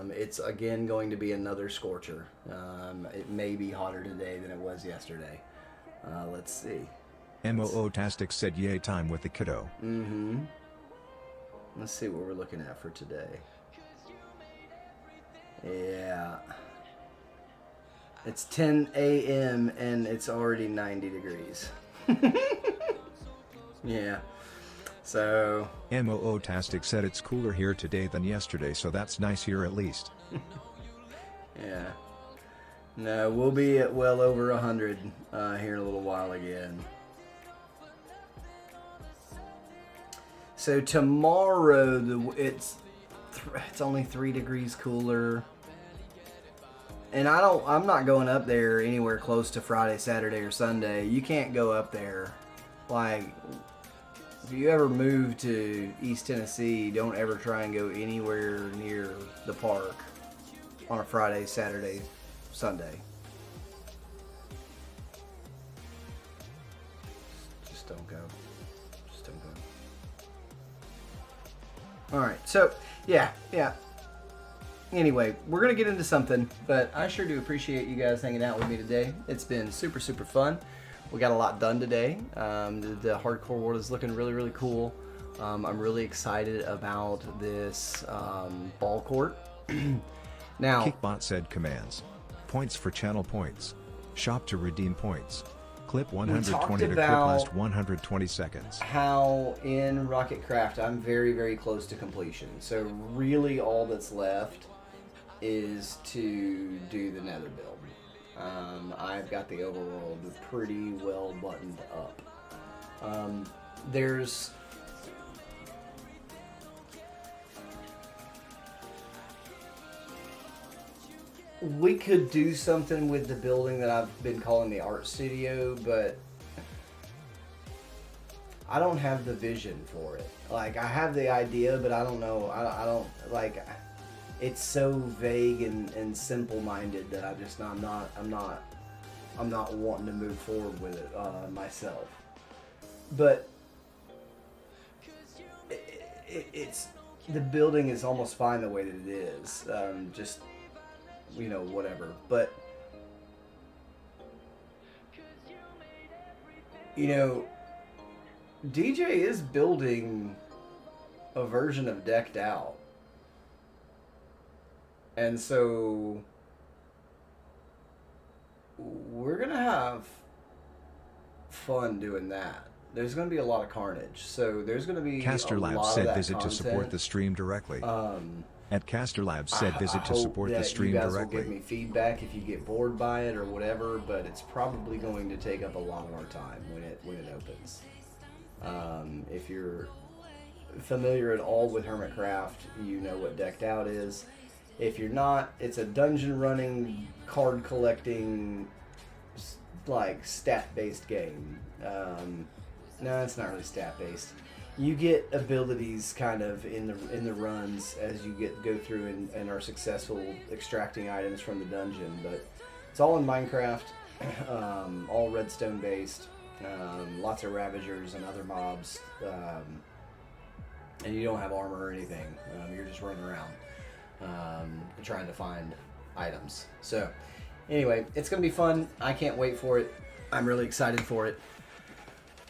It's again going to be another scorcher. It may be hotter today than it was yesterday. Let's see. MOO-tastic said yay time with the kiddo. Let's see what we're looking at for today. Yeah. It's 10 a.m. and it's already 90 degrees. Yeah. So. MOO-tastic said it's cooler here today than yesterday, so that's nice here at least. Yeah. No, we'll be at well over 100 here in a little while again. So tomorrow it's only 3 degrees cooler. And I'm not going up there anywhere close to Friday, Saturday, or Sunday. You can't go up there. Like, if you ever move to East Tennessee, don't ever try and go anywhere near the park on a Friday, Saturday, Sunday. Just don't go. Just don't go. Alright, so, yeah. Anyway, we're going to get into something, but I sure do appreciate you guys hanging out with me today. It's been super, super fun. We got a lot done today. The hardcore world is looking really, really cool. I'm really excited about this ball court. Now, Kickbot said commands. Points for channel points. Shop to redeem points. Clip 120 to clip last 120 seconds. How in Rocketcraft I'm very, very close to completion. So really all that's left is to do the nether build. I've got the overworld pretty well buttoned up. We could do something with the building that I've been calling the art studio, but I don't have the vision for it. Like, I have the idea, but I don't know. I don't like. It's so vague and simple-minded that I'm not wanting to move forward with it myself. But it's the building is almost fine the way that it is. Just whatever. But DJ is building a version of Decked Out, and so we're gonna have fun doing that. There's going to be a lot of carnage, so there's going to be Caster a Labs lot of said that visit to support content. the stream directly. At Caster Labs said visit to I support hope the that stream you guys directly. will give me feedback if you get bored by it or whatever, but it's probably going to take up a lot of our time when it opens. If you're familiar at all with Hermitcraft, you know what Decked Out is. If you're not, it's a dungeon running, card collecting, like stat-based game. No, it's not really stat-based. You get abilities kind of in the runs as you go through and are successful extracting items from the dungeon. But it's all in Minecraft, all redstone based, lots of ravagers and other mobs, and you don't have armor or anything. You're just running around trying to find items. So anyway, it's gonna be fun. I can't wait for it. I'm really excited for it.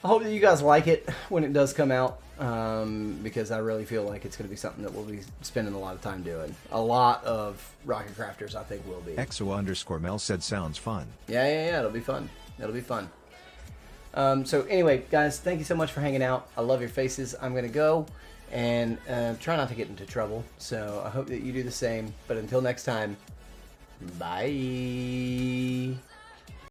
I hope that you guys like it when it does come out, because I really feel like it's going to be something that we'll be spending a lot of time doing. A lot of Rocket Crafters, I think, will be. EXO_Mel said sounds fun. Yeah, it'll be fun. It'll be fun. So anyway, guys, thank you so much for hanging out. I love your faces. I'm going to go and try not to get into trouble. So I hope that you do the same. But until next time, bye.